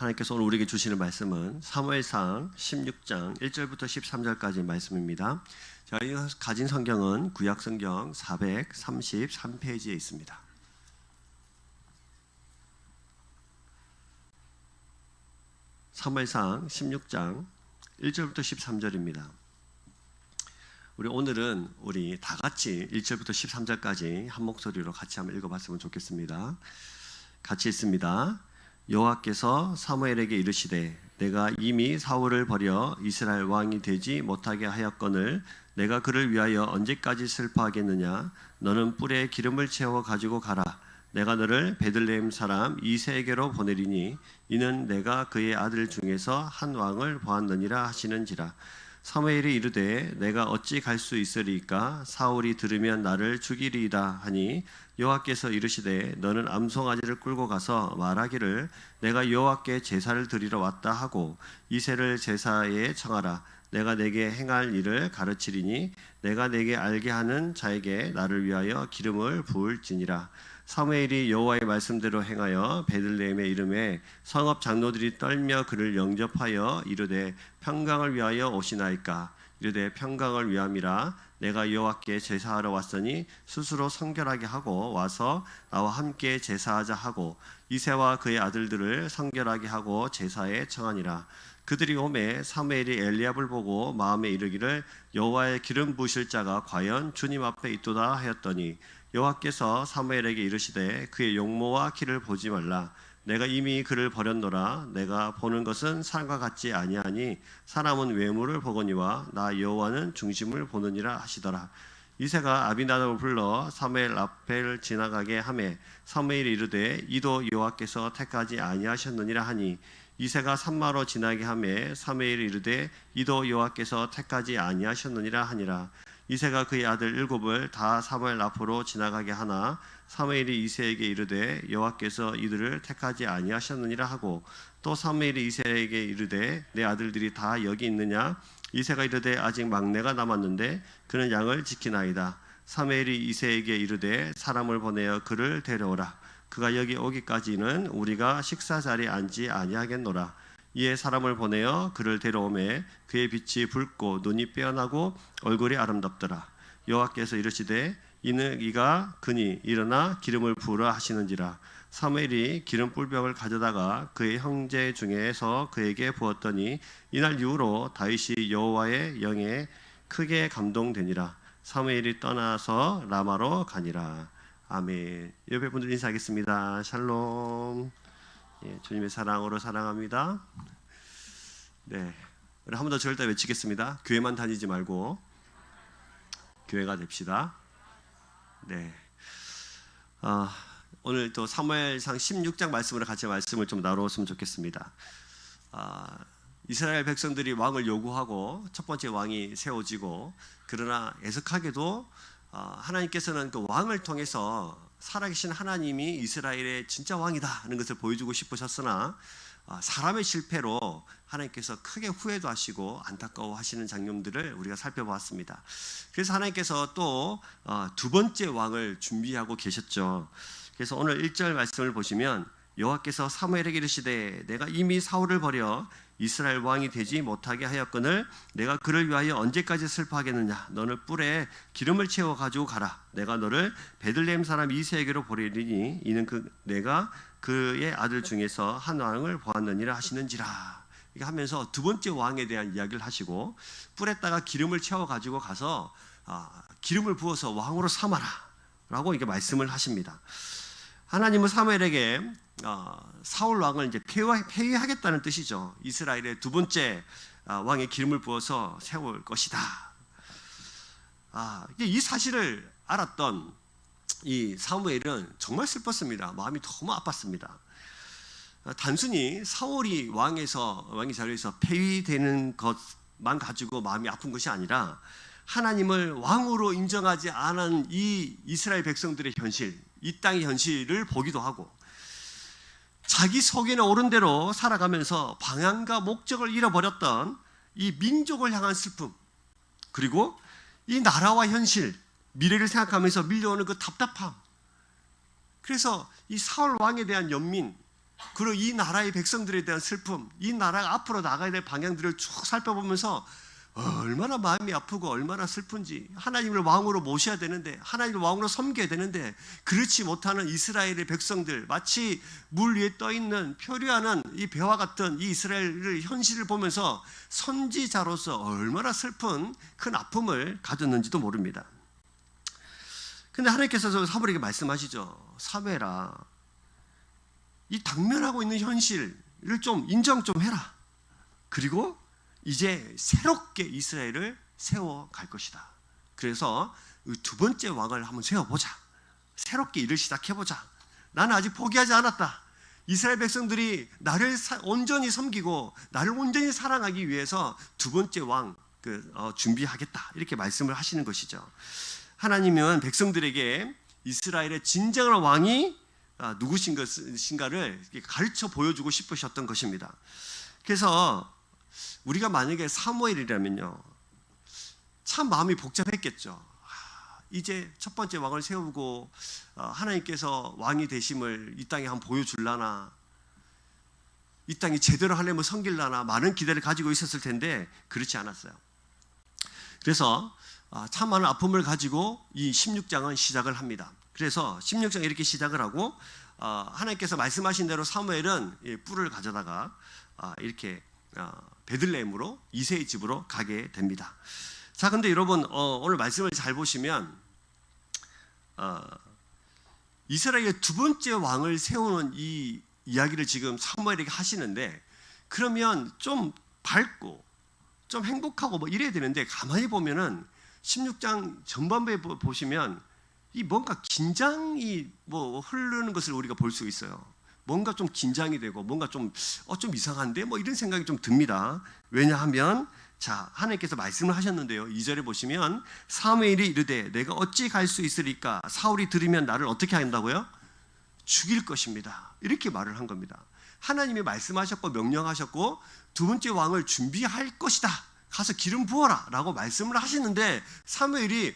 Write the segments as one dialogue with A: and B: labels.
A: 하나님께서 오늘 우리에게 주시는 말씀은 사무엘상 16장 1절부터 13절까지 말씀입니다. 저희가 가진 성경은 구약성경 433페이지에 있습니다. 사무엘상 16장 1절부터 13절입니다. 오늘은 우리 다 같이 1절부터 13절까지 한 목소리로 같이 한번 읽어봤으면 좋겠습니다. 같이 읽습니다. 여호와께서 사무엘에게 이르시되 내가 이미 사울을 버려 이스라엘 왕이 되지 못하게 하였거늘 내가 그를 위하여 언제까지 슬퍼하겠느냐. 너는 뿔에 기름을 채워 가지고 가라. 내가 너를 베들레헴 사람 이새에게로 보내리니 이는 내가 그의 아들 중에서 한 왕을 보았느니라 하시는지라. 사무엘이 이르되 내가 어찌 갈 수 있으리이까. 사울이 들으면 나를 죽이리이다 하니 여호와께서 이르시되 너는 암송아지를 끌고 가서 말하기를 내가 여호와께 제사를 드리러 왔다 하고 이새를 제사에 청하라. 내가 내게 행할 일을 가르치리니 내가 내게 알게 하는 자에게 나를 위하여 기름을 부을지니라. 사무엘이 여호와의 말씀대로 행하여 베들레헴의 이름에 성읍 장로들이 떨며 그를 영접하여 이르되 평강을 위하여 오시나이까. 이르되 평강을 위함이라. 내가 여호와께 제사하러 왔으니 스스로 성결하게 하고 와서 나와 함께 제사하자 하고 이새와 그의 아들들을 성결하게 하고 제사에 청하니라. 그들이 오매 사무엘이 엘리압을 보고 마음에 이르기를 여호와의 기름 부으실 자가 과연 주님 앞에 있도다 하였더니 여호와께서 사무엘에게 이르시되 그의 용모와 키를 보지 말라. 내가 이미 그를 버렸노라. 내가 보는 것은 사람과 같지 아니하니 사람은 외모를 보거니와 나 여호와는 중심을 보느니라 하시더라. 이새가 아비나답을 불러 사무엘 앞을 지나가게 하매 사무엘이 이르되 이도 여호와께서 택하지 아니하셨느니라 하니 이새가 산마로 지나게 하매 사무엘이 이르되 이도 여호와께서 택하지 아니하셨느니라 하니라. 이새가 그의 아들 7을 다 사무엘 앞으로 지나가게 하나 사무엘이 이새에게 이르되 여호와께서 이들을 택하지 아니하셨느니라 하고 또 사무엘이 이새에게 이르되 내 아들들이 다 여기 있느냐. 이새가 이르되 아직 막내가 남았는데 그는 양을 지키나이다. 사무엘이 이새에게 이르되 사람을 보내어 그를 데려오라. 그가 여기 오기까지는 우리가 식사 자리에 앉지 아니하겠노라. 이에 사람을 보내어 그를 데려오매 그의 빛이 붉고 눈이 빼어나고 얼굴이 아름답더라. 여호와께서 이르시되 이는 이가 그니 일어나 기름을 부으라 하시는지라. 사무엘이 기름 뿔병을 가져다가 그의 형제 중에서 그에게 부었더니 이날 이후로 다윗이 여호와의 영에 크게 감동되니라. 사무엘이 떠나서 라마로 가니라. 아멘. 옆에 분들 인사하겠습니다. 샬롬. 예, 주님의 사랑으로 사랑합니다. 네, 우리 한 번 더 저를 따라 외치겠습니다. 교회만 다니지 말고 교회가 됩시다. 네, 오늘 또 사무엘상 16장 말씀으로 같이 말씀을 좀 나누었으면 좋겠습니다. 이스라엘 백성들이 왕을 요구하고 첫 번째 왕이 세워지고 그러나 애석하게도 하나님께서는 그 왕을 통해서 살아계신 하나님이 이스라엘의 진짜 왕이다 하는 것을 보여주고 싶으셨으나 사람의 실패로 하나님께서 크게 후회도 하시고 안타까워하시는 장면들을 우리가 살펴보았습니다. 그래서 하나님께서 또 두 번째 왕을 준비하고 계셨죠. 그래서 오늘 1절 말씀을 보시면 여호와께서 사무엘에게 이르시되 내가 이미 사울을 버려 이스라엘 왕이 되지 못하게 하였거늘 내가 그를 위하여 언제까지 슬퍼하겠느냐. 너는 뿔에 기름을 채워 가지고 가라. 내가 너를 베들레헴 사람 이새에게로 보내리니 이는 내가 그의 아들 중에서 한 왕을 보았느니라 하시는지라. 이렇게 하면서 두 번째 왕에 대한 이야기를 하시고 뿔에다가 기름을 채워 가지고 가서 기름을 부어서 왕으로 삼아라 라고 이렇게 말씀을 하십니다. 하나님은 사무엘에게 사울 왕을 이제 폐위하겠다는 뜻이죠. 이스라엘의 두 번째 왕의 기름을 부어서 세울 것이다. 이 사실을 알았던 이 사무엘은 정말 슬펐습니다. 마음이 너무 아팠습니다. 단순히 사울이 왕의 자리에서 폐위되는 것만 가지고 마음이 아픈 것이 아니라 하나님을 왕으로 인정하지 않은 이 이스라엘 백성들의 현실, 이 땅의 현실을 보기도 하고 자기 속에는 옳은 대로 살아가면서 방향과 목적을 잃어버렸던 이 민족을 향한 슬픔, 그리고 이 나라와 현실, 미래를 생각하면서 밀려오는 그 답답함. 그래서 이 사울 왕에 대한 연민, 그리고 이 나라의 백성들에 대한 슬픔, 이 나라가 앞으로 나가야 될 방향들을 쭉 살펴보면서 얼마나 마음이 아프고 얼마나 슬픈지, 하나님을 왕으로 모셔야 되는데, 하나님을 왕으로 섬겨야 되는데 그렇지 못하는 이스라엘의 백성들, 마치 물 위에 떠있는 표류하는 이 배와 같은 이 이스라엘의 현실을 보면서 선지자로서 얼마나 슬픈 큰 아픔을 가졌는지도 모릅니다. 근데 하나님께서 사무엘에게 말씀하시죠. 사무엘아, 이 당면하고 있는 현실을 좀 인정 좀 해라. 그리고 이제 새롭게 이스라엘을 세워갈 것이다. 그래서 두 번째 왕을 한번 세워보자. 새롭게 일을 시작해보자. 나는 아직 포기하지 않았다. 이스라엘 백성들이 나를 온전히 섬기고 나를 온전히 사랑하기 위해서 두 번째 왕 준비하겠다. 이렇게 말씀을 하시는 것이죠. 하나님은 백성들에게 이스라엘의 진정한 왕이 누구신가를 가르쳐 보여주고 싶으셨던 것입니다. 그래서 우리가 만약에 사무엘이라면요, 참 마음이 복잡했겠죠. 이제 첫 번째 왕을 세우고 하나님께서 왕이 되심을 이 땅에 한번 보여줄라나, 이 땅이 제대로 하려면 섬길라나, 많은 기대를 가지고 있었을 텐데 그렇지 않았어요. 그래서 참 많은 아픔을 가지고 이 16장은 시작을 합니다. 그래서 16장 이렇게 시작을 하고 하나님께서 말씀하신 대로 사무엘은 뿔을 가져다가 이렇게 베들레헴으로 이새의 집으로 가게 됩니다. 자, 근데 여러분 오늘 말씀을 잘 보시면 이스라엘의 두 번째 왕을 세우는 이 이야기를 지금 사무엘에게 하시는데, 그러면 좀 밝고 좀 행복하고 뭐 이래야 되는데, 가만히 보면은 16장 전반부에 보시면 이 뭔가 긴장이 뭐 흐르는 것을 우리가 볼 수 있어요. 뭔가 좀 긴장이 되고 뭔가 좀 이상한데 뭐 이런 생각이 좀 듭니다. 왜냐하면 자, 하나님께서 말씀을 하셨는데요. 2절에 보시면 사무엘이 이르되 내가 어찌 갈 수 있으리까? 사울이 들으면 나를 어떻게 한다고요? 죽일 것입니다. 이렇게 말을 한 겁니다. 하나님이 말씀하셨고 명령하셨고 두 번째 왕을 준비할 것이다. 가서 기름 부어라 라고 말씀을 하시는데 사무엘이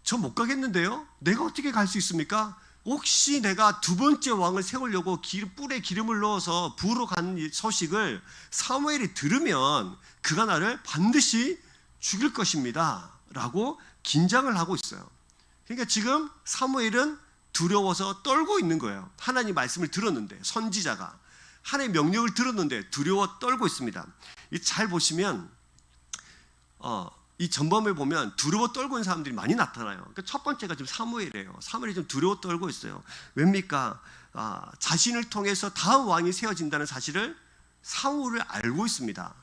A: 저 못 가겠는데요? 내가 어떻게 갈 수 있습니까? 혹시 내가 두 번째 왕을 세우려고 뿔에 기름을 넣어서 부으러 간 소식을 사무엘이 들으면 그가 나를 반드시 죽일 것입니다 라고 긴장을 하고 있어요. 그러니까 지금 사무엘은 두려워서 떨고 있는 거예요. 하나님 말씀을 들었는데, 선지자가 하나님의 명령을 들었는데 두려워 떨고 있습니다. 잘 보시면 이 전범을 보면 두려워 떨고 있는 사람들이 많이 나타나요. 그러니까 첫 번째가 지금 사무엘이에요. 사무엘이 좀 두려워 떨고 있어요. 왜입니까? 자신을 통해서 다음 왕이 세워진다는 사실을 사울을 알고 있습니다.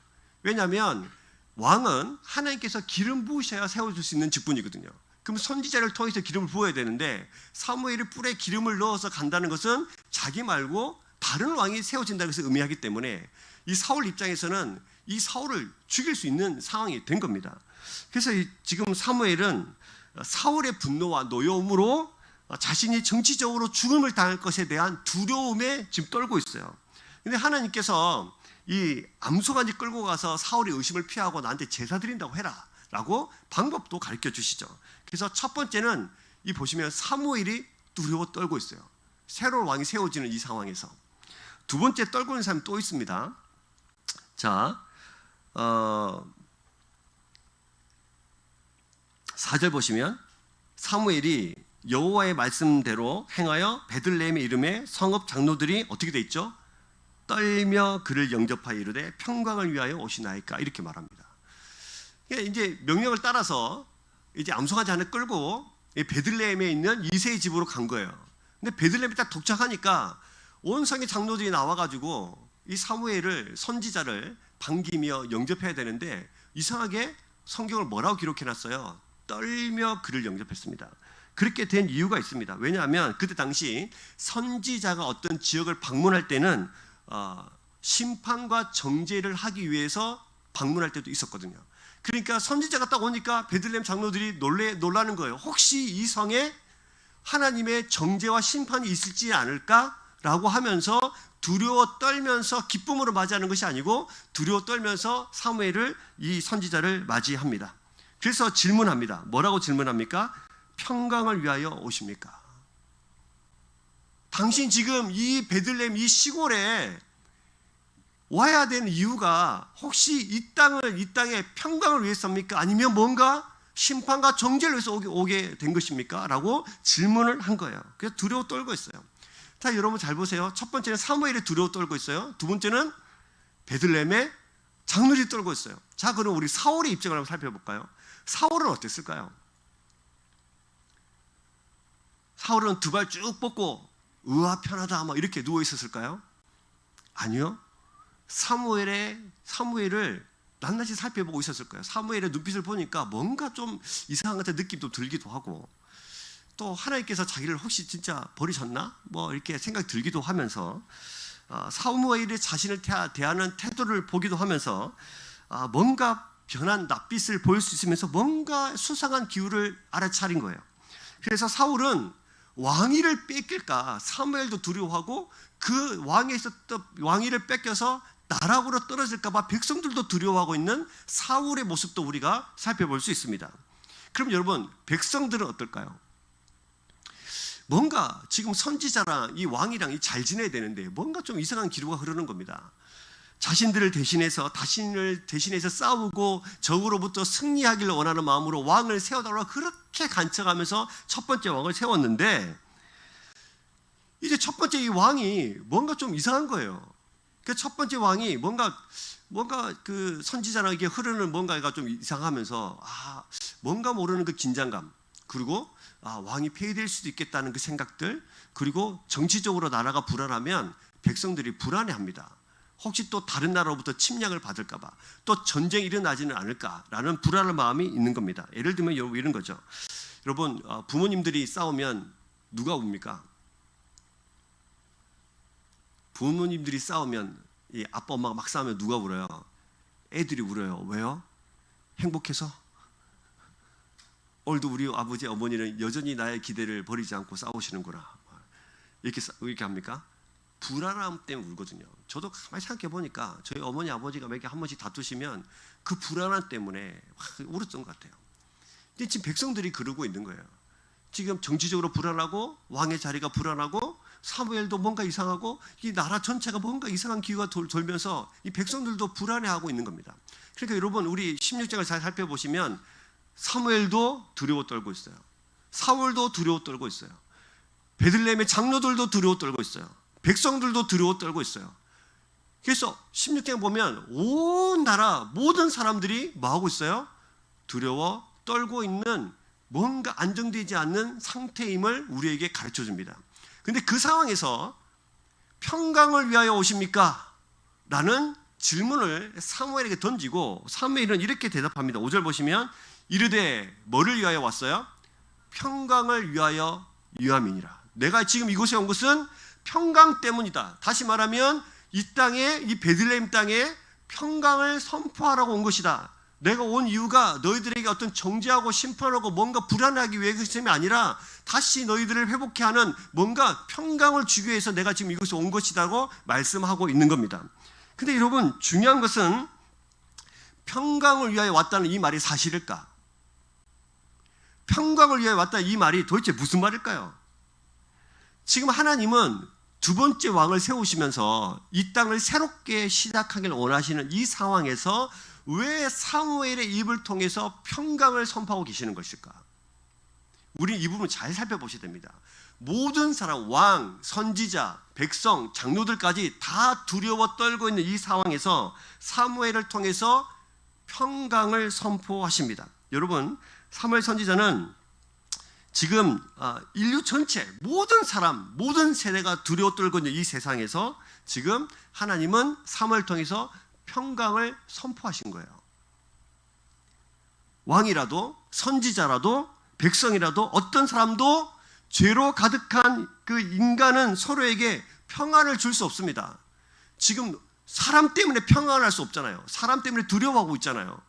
A: 왜냐하면 왕은 하나님께서 기름 부으셔야 세워줄 수 있는 직분이거든요. 그럼 선지자를 통해서 기름을 부어야 되는데, 사무엘이 뿔에 기름을 넣어서 간다는 것은 자기 말고 다른 왕이 세워진다는 것을 의미하기 때문에 이 사울 입장에서는 이 사울을 죽일 수 있는 상황이 된 겁니다. 그래서 지금 사무엘은 사울의 분노와 노여움으로 자신이 정치적으로 죽음을 당할 것에 대한 두려움에 지금 떨고 있어요. 근데 하나님께서 이 암소간지 끌고 가서 사울의 의심을 피하고 나한테 제사 드린다고 해라 라고 방법도 가르쳐 주시죠. 그래서 첫 번째는 이 보시면 사무엘이 두려워 떨고 있어요. 새로운 왕이 세워지는 이 상황에서. 두 번째 떨고 있는 사람이 또 있습니다. 자, 4절 보시면 사무엘이 여호와의 말씀대로 행하여 베들레헴의 이름에 성읍 장로들이 어떻게 돼 있죠? 떨며 그를 영접하여 이르되 평강을 위하여 오시나이까, 이렇게 말합니다. 이제 명령을 따라서 이제 암송아지 하나 끌고 베들레헴에 있는 이새의 집으로 간 거예요. 근데 베들레헴에 딱 도착하니까 온 성의 장로들이 나와가지고 이 사무엘을, 선지자를 반기며 영접해야 되는데, 이상하게 성경을 뭐라고 기록해놨어요? 떨며 그를 영접했습니다. 그렇게 된 이유가 있습니다. 왜냐하면 그때 당시 선지자가 어떤 지역을 방문할 때는 심판과 정죄를 하기 위해서 방문할 때도 있었거든요. 그러니까 선지자가 딱 오니까 베들레헴 장로들이 놀라는 거예요. 혹시 이 성에 하나님의 정죄와 심판이 있을지 않을까라고 하면서 두려워 떨면서 기쁨으로 맞이하는 것이 아니고 두려워 떨면서 사무엘을, 이 선지자를 맞이합니다. 그래서 질문합니다. 뭐라고 질문합니까? 평강을 위하여 오십니까? 당신 지금 이 베들레헴 이 시골에 와야 되는 이유가 혹시 이 땅의 평강을 위해서입니까? 아니면 뭔가 심판과 정죄를 위해서 오게 된 것입니까? 라고 질문을 한 거예요. 그래서 두려워 떨고 있어요. 자, 여러분 잘 보세요. 첫 번째는 사무엘이 두려워 떨고 있어요. 두 번째는 베들레헴의 장로들이 떨고 있어요. 자, 그럼 우리 사울의 입장을 한번 살펴볼까요? 사울은 어땠을까요? 사울은 두 발 쭉 뻗고 으아 편하다 막 이렇게 누워 있었을까요? 아니요. 사무엘을 낱낱이 살펴보고 있었을 거예요. 사무엘의 눈빛을 보니까 뭔가 좀 이상한 것 같은 느낌도 들기도 하고, 또 하나님께서 자기를 혹시 진짜 버리셨나? 뭐 이렇게 생각이 들기도 하면서 사무엘이 자신을 대하는 태도를 보기도 하면서 뭔가 변한 낯빛을 보일 수 있으면서 뭔가 수상한 기운을 알아차린 거예요. 그래서 사울은 왕위를 뺏길까 사무엘도 두려워하고, 그 왕에 있었던 왕위를 뺏겨서 나락으로 떨어질까 봐 백성들도 두려워하고 있는 사울의 모습도 우리가 살펴볼 수 있습니다. 그럼 여러분, 백성들은 어떨까요? 뭔가 지금 선지자랑 이 왕이랑 잘 지내야 되는데 뭔가 좀 이상한 기류가 흐르는 겁니다. 자신을 대신해서 싸우고 적으로부터 승리하기를 원하는 마음으로 왕을 세워달라고 그렇게 간청하면서 첫 번째 왕을 세웠는데, 이제 첫 번째 이 왕이 뭔가 좀 이상한 거예요. 그 첫 번째 왕이 뭔가 그 선지자랑 이게 흐르는 뭔가가 좀 이상하면서 뭔가 모르는 그 긴장감, 그리고 왕이 폐위될 수도 있겠다는 그 생각들, 그리고 정치적으로 나라가 불안하면 백성들이 불안해합니다. 혹시 또 다른 나라로부터 침략을 받을까 봐, 또 전쟁이 일어나지는 않을까라는 불안한 마음이 있는 겁니다. 예를 들면 여러분 이런 거죠. 여러분, 부모님들이 싸우면 누가 웁니까? 부모님들이 싸우면, 이 아빠 엄마가 막 싸우면 누가 울어요? 애들이 울어요. 왜요? 행복해서? 오늘도 우리 아버지 어머니는 여전히 나의 기대를 버리지 않고 싸우시는구나, 이렇게 합니까? 불안함 때문에 울거든요. 저도 가만히 생각해 보니까 저희 어머니 아버지가 몇 개 한 번씩 다투시면 그 불안함 때문에 울었던 것 같아요. 근데 지금 백성들이 그러고 있는 거예요. 지금 정치적으로 불안하고, 왕의 자리가 불안하고, 사무엘도 뭔가 이상하고, 이 나라 전체가 뭔가 이상한 기후가 돌면서 이 백성들도 불안해하고 있는 겁니다. 그러니까 여러분, 우리 16장을 잘 살펴보시면 사무엘도 두려워 떨고 있어요. 사울도 두려워 떨고 있어요. 베들레헴의 장로들도 두려워 떨고 있어요. 백성들도 두려워 떨고 있어요. 그래서 16장 보면 온 나라 모든 사람들이 뭐 하고 있어요? 두려워 떨고 있는, 뭔가 안정되지 않는 상태임을 우리에게 가르쳐 줍니다. 근데 그 상황에서 평강을 위하여 오십니까? 라는 질문을 사무엘에게 던지고, 사무엘은 이렇게 대답합니다. 5절 보시면 이르되 뭐를 위하여 왔어요? 평강을 위하여 유함이니라. 내가 지금 이곳에 온 것은 평강 때문이다. 다시 말하면 이 땅에, 이 베들레헴 땅에 평강을 선포하라고 온 것이다. 내가 온 이유가 너희들에게 어떤 정죄하고 심판하고 뭔가 불안하기 위해서이 아니라 다시 너희들을 회복케 하는 뭔가 평강을 주기 위해서 내가 지금 이곳에 온 것이라고 말씀하고 있는 겁니다. 근데 여러분, 중요한 것은 평강을 위하여 왔다는 이 말이 사실일까? 평강을 위하여 왔다 이 말이 도대체 무슨 말일까요? 지금 하나님은 두 번째 왕을 세우시면서 이 땅을 새롭게 시작하길 원하시는 이 상황에서 왜 사무엘의 입을 통해서 평강을 선포하고 계시는 것일까? 우리 이 부분 잘 살펴보셔야 됩니다. 모든 사람, 왕, 선지자, 백성, 장로들까지 다 두려워 떨고 있는 이 상황에서 사무엘을 통해서 평강을 선포하십니다. 여러분, 사무엘 선지자는 지금 인류 전체 모든 사람, 모든 세대가 두려워 떨고 있는 이 세상에서 지금 하나님은 사무엘을 통해서 평강을 선포하신 거예요. 왕이라도 선지자라도 백성이라도 어떤 사람도 죄로 가득한 그 인간은 서로에게 평안을 줄 수 없습니다. 지금 사람 때문에 평안할 수 없잖아요. 사람 때문에 두려워하고 있잖아요.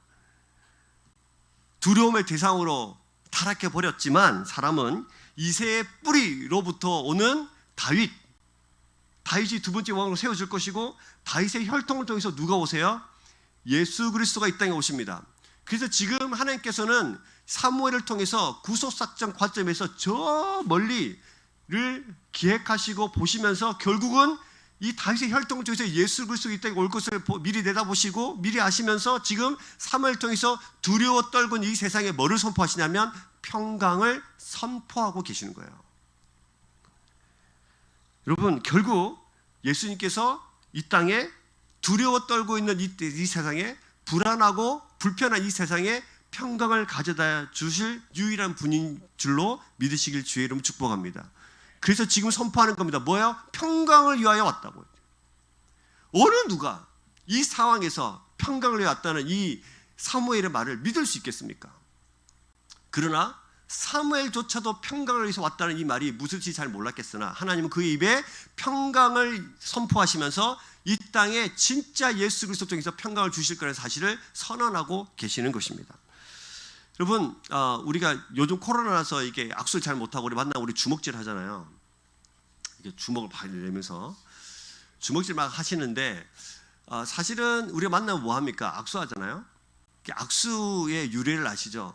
A: 두려움의 대상으로 타락해 버렸지만 사람은 이새의 뿌리로부터 오는 다윗이 두 번째 왕으로 세워질 것이고, 다윗의 혈통을 통해서 누가 오세요? 예수 그리스도가 이 땅에 오십니다. 그래서 지금 하나님께서는 사무엘을 통해서 구속작전 관점에서 저 멀리 기획하시고 보시면서 결국은 이 다윗의 혈통을 통해서 예수 그리스도 이 땅에 올 것을 미리 내다보시고 미리 아시면서 지금 사무엘을 통해서 두려워 떨군 이 세상에 뭐를 선포하시냐면 평강을 선포하고 계시는 거예요. 여러분, 결국 예수님께서 이 땅에 두려워 떨고 있는 이 세상에, 불안하고 불편한 이 세상에 평강을 가져다 주실 유일한 분인 줄로 믿으시길 주의 이름 축복합니다. 그래서 지금 선포하는 겁니다. 뭐예요? 평강을 위하여 왔다고요. 어느 누가 이 상황에서 평강을 위하여 왔다는 이 사무엘의 말을 믿을 수 있겠습니까? 그러나 사무엘조차도 평강을 위해서 왔다는 이 말이 무엇인지 잘 몰랐겠으나 하나님은 그의 입에 평강을 선포하시면서 이 땅에 진짜 예수 그리스도 통해서 평강을 주실 거라는 사실을 선언하고 계시는 것입니다. 여러분, 우리가 요즘 코로나라서 이게 악수를 잘 못하고 우리 만나면 우리 주먹질 하잖아요. 이게 주먹을 내면서 주먹질 막 하시는데 사실은 우리가 만나면 뭐 합니까? 악수하잖아요. 악수의 유래를 아시죠?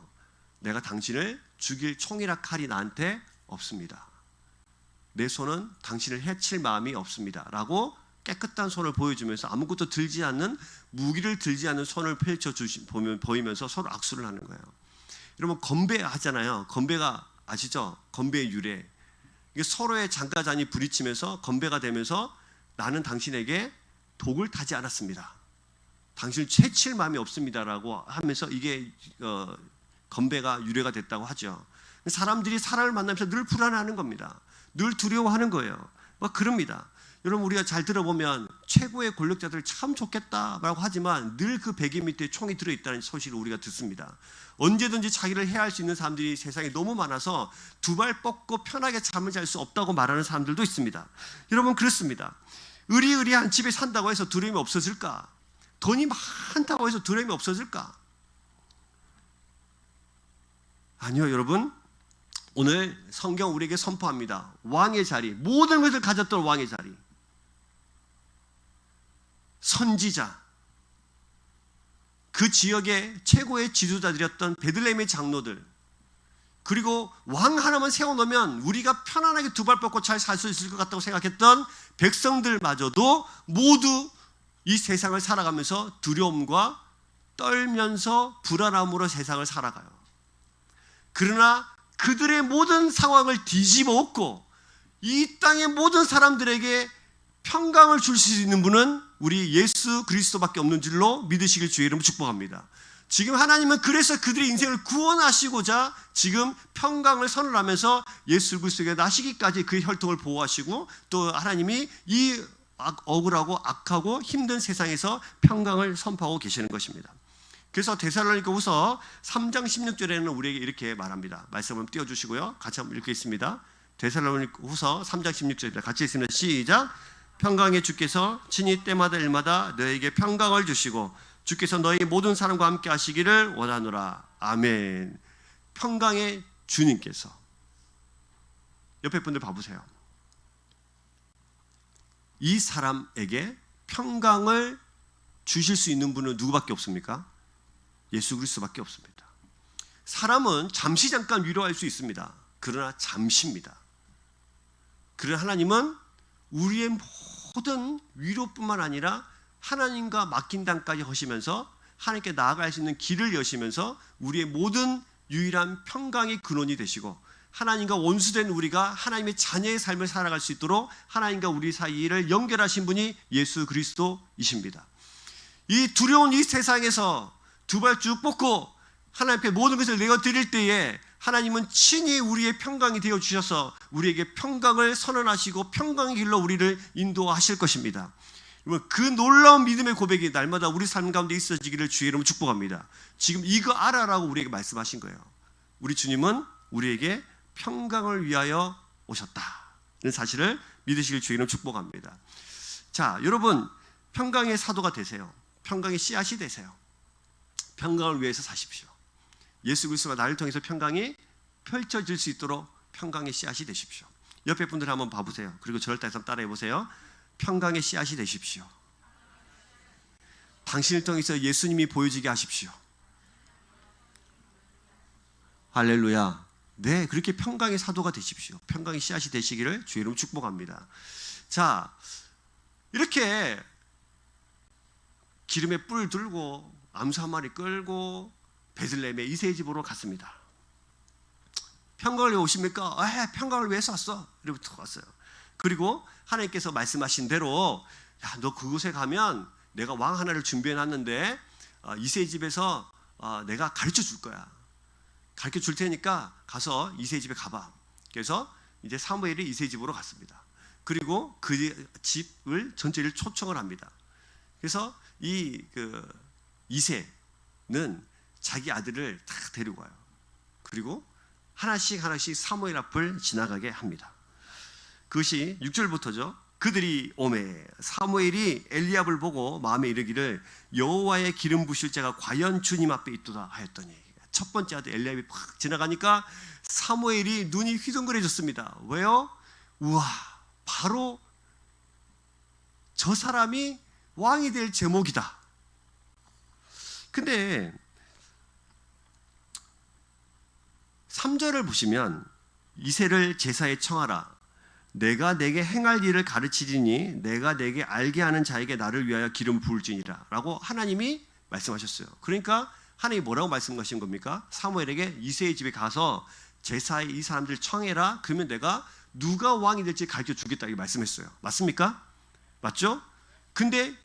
A: 내가 당신을 죽일 총이나 칼이 나한테 없습니다. 내 손은 당신을 해칠 마음이 없습니다. 라고 깨끗한 손을 보여주면서 아무것도 들지 않는, 무기를 들지 않는 손을 보이면서 서로 악수를 하는 거예요. 여러분, 건배 하잖아요. 건배가 아시죠? 건배의 유래. 이게 서로의 장가잔이 부딪히면서 건배가 되면서 나는 당신에게 독을 타지 않았습니다. 당신을 채칠 마음이 없습니다라고 하면서 이게 건배가 유래가 됐다고 하죠. 사람들이 사람을 만나면서 늘 불안해하는 겁니다. 늘 두려워하는 거예요. 막 그럽니다. 여러분, 우리가 잘 들어보면 최고의 권력자들 참 좋겠다라고 하지만 늘 그 베개 밑에 총이 들어있다는 소식을 우리가 듣습니다. 언제든지 자기를 해할 수 있는 사람들이 세상에 너무 많아서 두 발 뻗고 편하게 잠을 잘 수 없다고 말하는 사람들도 있습니다. 여러분, 그렇습니다. 의리의리한 집에 산다고 해서 두려움이 없어질까? 돈이 많다고 해서 두려움이 없어질까? 아니요, 여러분. 오늘 성경 우리에게 선포합니다. 왕의 자리, 모든 것을 가졌던 왕의 자리, 선지자, 그 지역의 최고의 지도자들이었던 베들레헴의 장로들, 그리고 왕 하나만 세워놓으면 우리가 편안하게 두 발 뻗고 잘 살 수 있을 것 같다고 생각했던 백성들마저도 모두 이 세상을 살아가면서 두려움과 떨면서 불안함으로 세상을 살아가요. 그러나 그들의 모든 상황을 뒤집어 엎고 이 땅의 모든 사람들에게 평강을 줄 수 있는 분은 우리 예수 그리스도밖에 없는 줄로 믿으시길 주의 이름으로 축복합니다. 지금 하나님은 그래서 그들의 인생을 구원하시고자 지금 평강을 선언하면서 예수 그리스도에게 나시기까지 그의 혈통을 보호하시고 또 하나님이 이 억울하고 악하고 힘든 세상에서 평강을 선포하고 계시는 것입니다. 그래서 데살로니가후서 3장 16절에는 우리에게 이렇게 말합니다. 말씀 한번 띄워주시고요. 같이 한번 읽겠습니다. 데살로니가후서 3장 16절입니다. 같이 읽습니다. 시작. 평강의 주께서 친히 때마다 일마다 너에게 평강을 주시고 주께서 너희 모든 사람과 함께 하시기를 원하노라. 아멘. 평강의 주님께서, 옆에 분들 봐보세요. 이 사람에게 평강을 주실 수 있는 분은 누구밖에 없습니까? 예수 그리스도밖에 없습니다. 사람은 잠시 잠깐 위로할 수 있습니다. 그러나 잠시입니다. 그러나 하나님은 우리의 모든 위로뿐만 아니라 하나님과 맡긴 당까지 하시면서 하나님께 나아갈 수 있는 길을 여시면서 우리의 모든 유일한 평강의 근원이 되시고 하나님과 원수된 우리가 하나님의 자녀의 삶을 살아갈 수 있도록 하나님과 우리 사이를 연결하신 분이 예수 그리스도이십니다. 이 두려운 이 세상에서 두 발 쭉 뻗고 하나님께 모든 것을 내어드릴 때에 하나님은 친히 우리의 평강이 되어주셔서 우리에게 평강을 선언하시고 평강의 길로 우리를 인도하실 것입니다. 그 놀라운 믿음의 고백이 날마다 우리 삶 가운데 있어지기를 주의 이름으로 축복합니다. 지금 이거 알아라고 우리에게 말씀하신 거예요. 우리 주님은 우리에게 평강을 위하여 오셨다는 사실을 믿으시길 주의 이름으로 축복합니다. 자, 여러분, 평강의 사도가 되세요. 평강의 씨앗이 되세요. 평강을 위해서 사십시오. 예수 그리스도가 나를 통해서 평강이 펼쳐질 수 있도록 평강의 씨앗이 되십시오. 옆에 분들 한번 봐보세요. 그리고 저를 따라해 보세요. 평강의 씨앗이 되십시오. 당신을 통해서 예수님이 보여지게 하십시오. 할렐루야. 네, 그렇게 평강의 사도가 되십시오. 평강의 씨앗이 되시기를 주의 이름 축복합니다. 자, 이렇게 기름에 뿔 들고 암소 한 마리 끌고 베들레헴의 이새의 집으로 갔습니다. 평강을 왜 오십니까? 평강을 위해서 왔어. 이러부터 왔어요. 그리고 하나님께서 말씀하신 대로, 야, 너 그곳에 가면 내가 왕 하나를 준비해 놨는데 이새의 집에서 내가 가르쳐 줄 거야. 가르쳐 줄 테니까 가서 이새의 집에 가봐. 그래서 이제 사무엘이 이새의 집으로 갔습니다. 그리고 그 집을 전체를 초청을 합니다. 그래서 이새는 자기 아들을 다 데리고 와요. 그리고 하나씩 사무엘 앞을 지나가게 합니다. 그것이 6절부터죠. 그들이 오매 사무엘이 엘리압을 보고 마음에 이르기를 여호와의 기름 부실 자가 과연 주님 앞에 있도다 하였더니, 첫 번째 아들 엘리압이 팍 지나가니까 사무엘이 눈이 휘둥그레졌습니다. 왜요? 우와, 바로 저 사람이 왕이 될 제목이다. 근데 3절을 보시면 이새를 제사에 청하라. 내가 내게 행할 일을 가르치리니 내가 내게 알게 하는 자에게 나를 위하여 기름 부을지니라 라고 하나님이 말씀하셨어요. 그러니까 하나님이 뭐라고 말씀하신 겁니까? 사무엘에게 이새의 집에 가서 제사에 이 사람들 청해라. 그러면 내가 누가 왕이 될지 가르쳐 주겠다 이렇게 말씀했어요. 맞습니까? 맞죠? 근데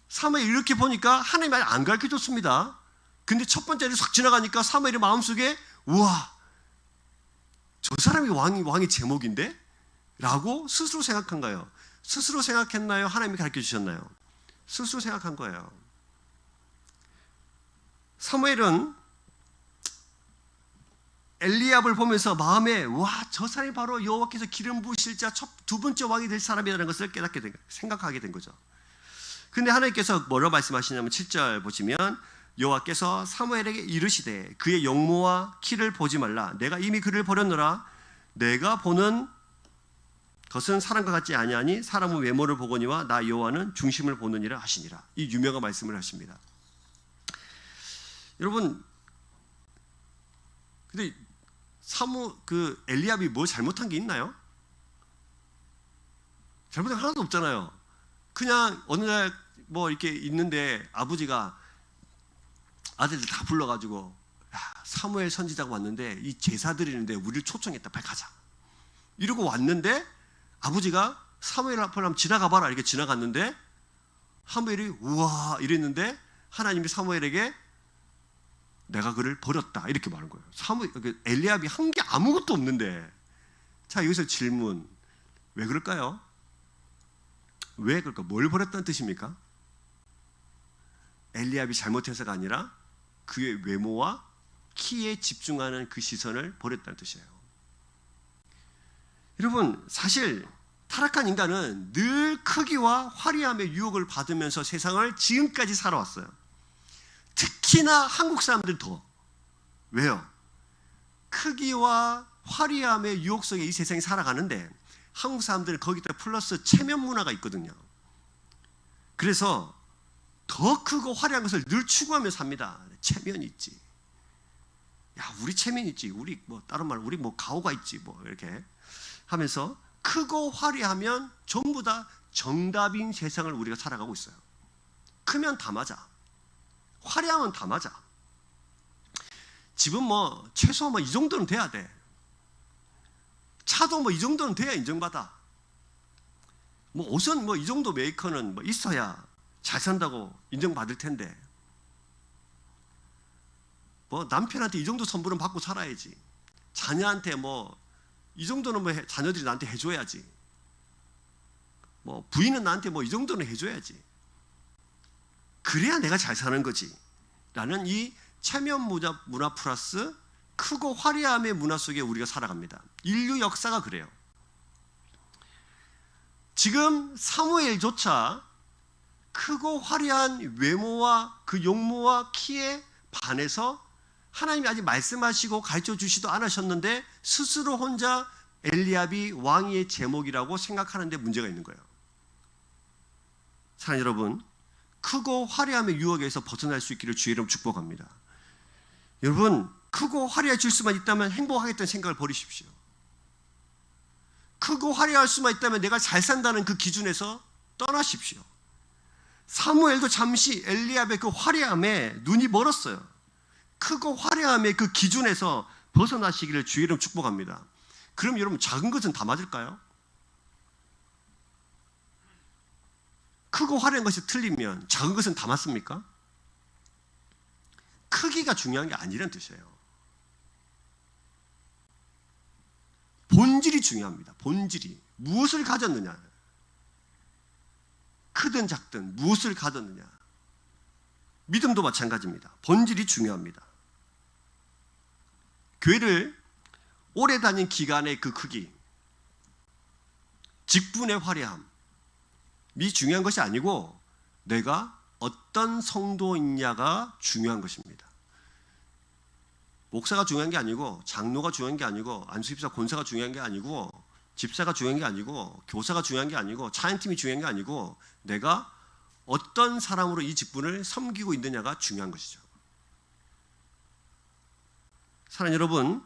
A: 사무엘이 이렇게 보니까 하나님이 안 가르쳐 줬습니다. 근데 첫 번째를 싹 지나가니까 사무엘의 마음속에 우와, 저 사람이 왕이 제목인데? 라고 스스로 생각한 거예요. 스스로 생각했나요? 하나님이 가르쳐 주셨나요? 스스로 생각한 거예요. 사무엘은 엘리압을 보면서 마음에 와, 저 사람이 바로 여호와께서 기름 부으실 자 두 번째 왕이 될 사람이라는 것을 깨닫게 된 거예요. 생각하게 된 거죠. 근데 하나님께서 뭐라고 말씀하시냐면 7절 보시면 여호와께서 사무엘에게 이르시되 그의 용모와 키를 보지 말라. 내가 이미 그를 버렸노라. 내가 보는 것은 사람과 같지 아니하니 사람은 외모를 보거니와 나 여호와는 중심을 보느니라 하시니라. 이 유명한 말씀을 하십니다. 여러분, 근데 엘리압이 뭐 잘못한 게 있나요? 잘못한 게 하나도 없잖아요. 그냥 어느 날 뭐 이렇게 있는데 아버지가 아들들 다 불러가지고, 야, 사무엘 선지자가 왔는데 이 제사 드리는데 우리를 초청했다. 빨리 가자. 이러고 왔는데 아버지가 사무엘 앞을 한번 지나가 봐라 이렇게 지나갔는데 사무엘이 우와 이랬는데 하나님이 사무엘에게 내가 그를 버렸다 이렇게 말한 거예요. 엘리압이 한 게 아무것도 없는데. 자, 여기서 질문, 왜 그럴까요? 왜 그럴까? 뭘 버렸다는 뜻입니까? 엘리압이 잘못해서가 아니라 그의 외모와 키에 집중하는 그 시선을 버렸다는 뜻이에요. 여러분, 사실 타락한 인간은 늘 크기와 화려함의 유혹을 받으면서 세상을 지금까지 살아왔어요. 특히나 한국 사람들 더. 왜요? 크기와 화려함의 유혹 속에 이 세상이 살아가는데 한국 사람들은 거기다 플러스 체면 문화가 있거든요. 그래서 더 크고 화려한 것을 늘 추구하며 삽니다. 체면이 있지. 야, 우리 체면이 있지. 우리 뭐 다른 말 우리 뭐 가오가 있지. 뭐 이렇게 하면서 크고 화려하면 전부 다 정답인 세상을 우리가 살아가고 있어요. 크면 다 맞아. 화려하면 다 맞아. 집은 뭐 최소 뭐 이 정도는 돼야 돼. 차도 뭐 이 정도는 돼야 인정받아. 뭐 옷은 뭐 이 정도 메이커는 뭐 있어야 잘 산다고 인정받을 텐데. 뭐 남편한테 이 정도 선물은 받고 살아야지. 자녀한테 뭐 이 정도는 뭐 자녀들이 나한테 해줘야지. 뭐 부인은 나한테 뭐 이 정도는 해줘야지. 그래야 내가 잘 사는 거지. 라는 이 체면 문화 플러스 크고 화려함의 문화 속에 우리가 살아갑니다. 인류 역사가 그래요. 지금 사무엘조차 크고 화려한 외모와 그 용모와 키에 반해서 하나님이 아직 말씀하시고 가르쳐 주시도 않으셨는데 스스로 혼자 엘리압이 왕위의 제목이라고 생각하는 데 문제가 있는 거예요. 사랑하는 여러분, 크고 화려함의 유혹에서 벗어날 수 있기를 주의 이름 축복합니다. 여러분, 크고 화려해질 수만 있다면 행복하겠다는 생각을 버리십시오. 크고 화려할 수만 있다면 내가 잘 산다는 그 기준에서 떠나십시오. 사무엘도 잠시 엘리압의 그 화려함에 눈이 멀었어요. 크고 화려함의 그 기준에서 벗어나시기를 주의 이름 축복합니다. 그럼 여러분, 작은 것은 다 맞을까요? 크고 화려한 것이 틀리면 작은 것은 다 맞습니까? 크기가 중요한 게 아니라는 뜻이에요. 본질이 중요합니다. 본질이. 무엇을 가졌느냐. 크든 작든 무엇을 가졌느냐. 믿음도 마찬가지입니다. 본질이 중요합니다. 교회를 오래 다닌 기간의 그 크기, 직분의 화려함이 중요한 것이 아니고 내가 어떤 성도이냐가 중요한 것입니다. 목사가 중요한 게 아니고, 장로가 중요한 게 아니고, 안수집사 권사가 중요한 게 아니고, 집사가 중요한 게 아니고, 교사가 중요한 게 아니고, 차인팀이 중요한 게 아니고, 내가 어떤 사람으로 이 직분을 섬기고 있느냐가 중요한 것이죠. 사랑하는 여러분,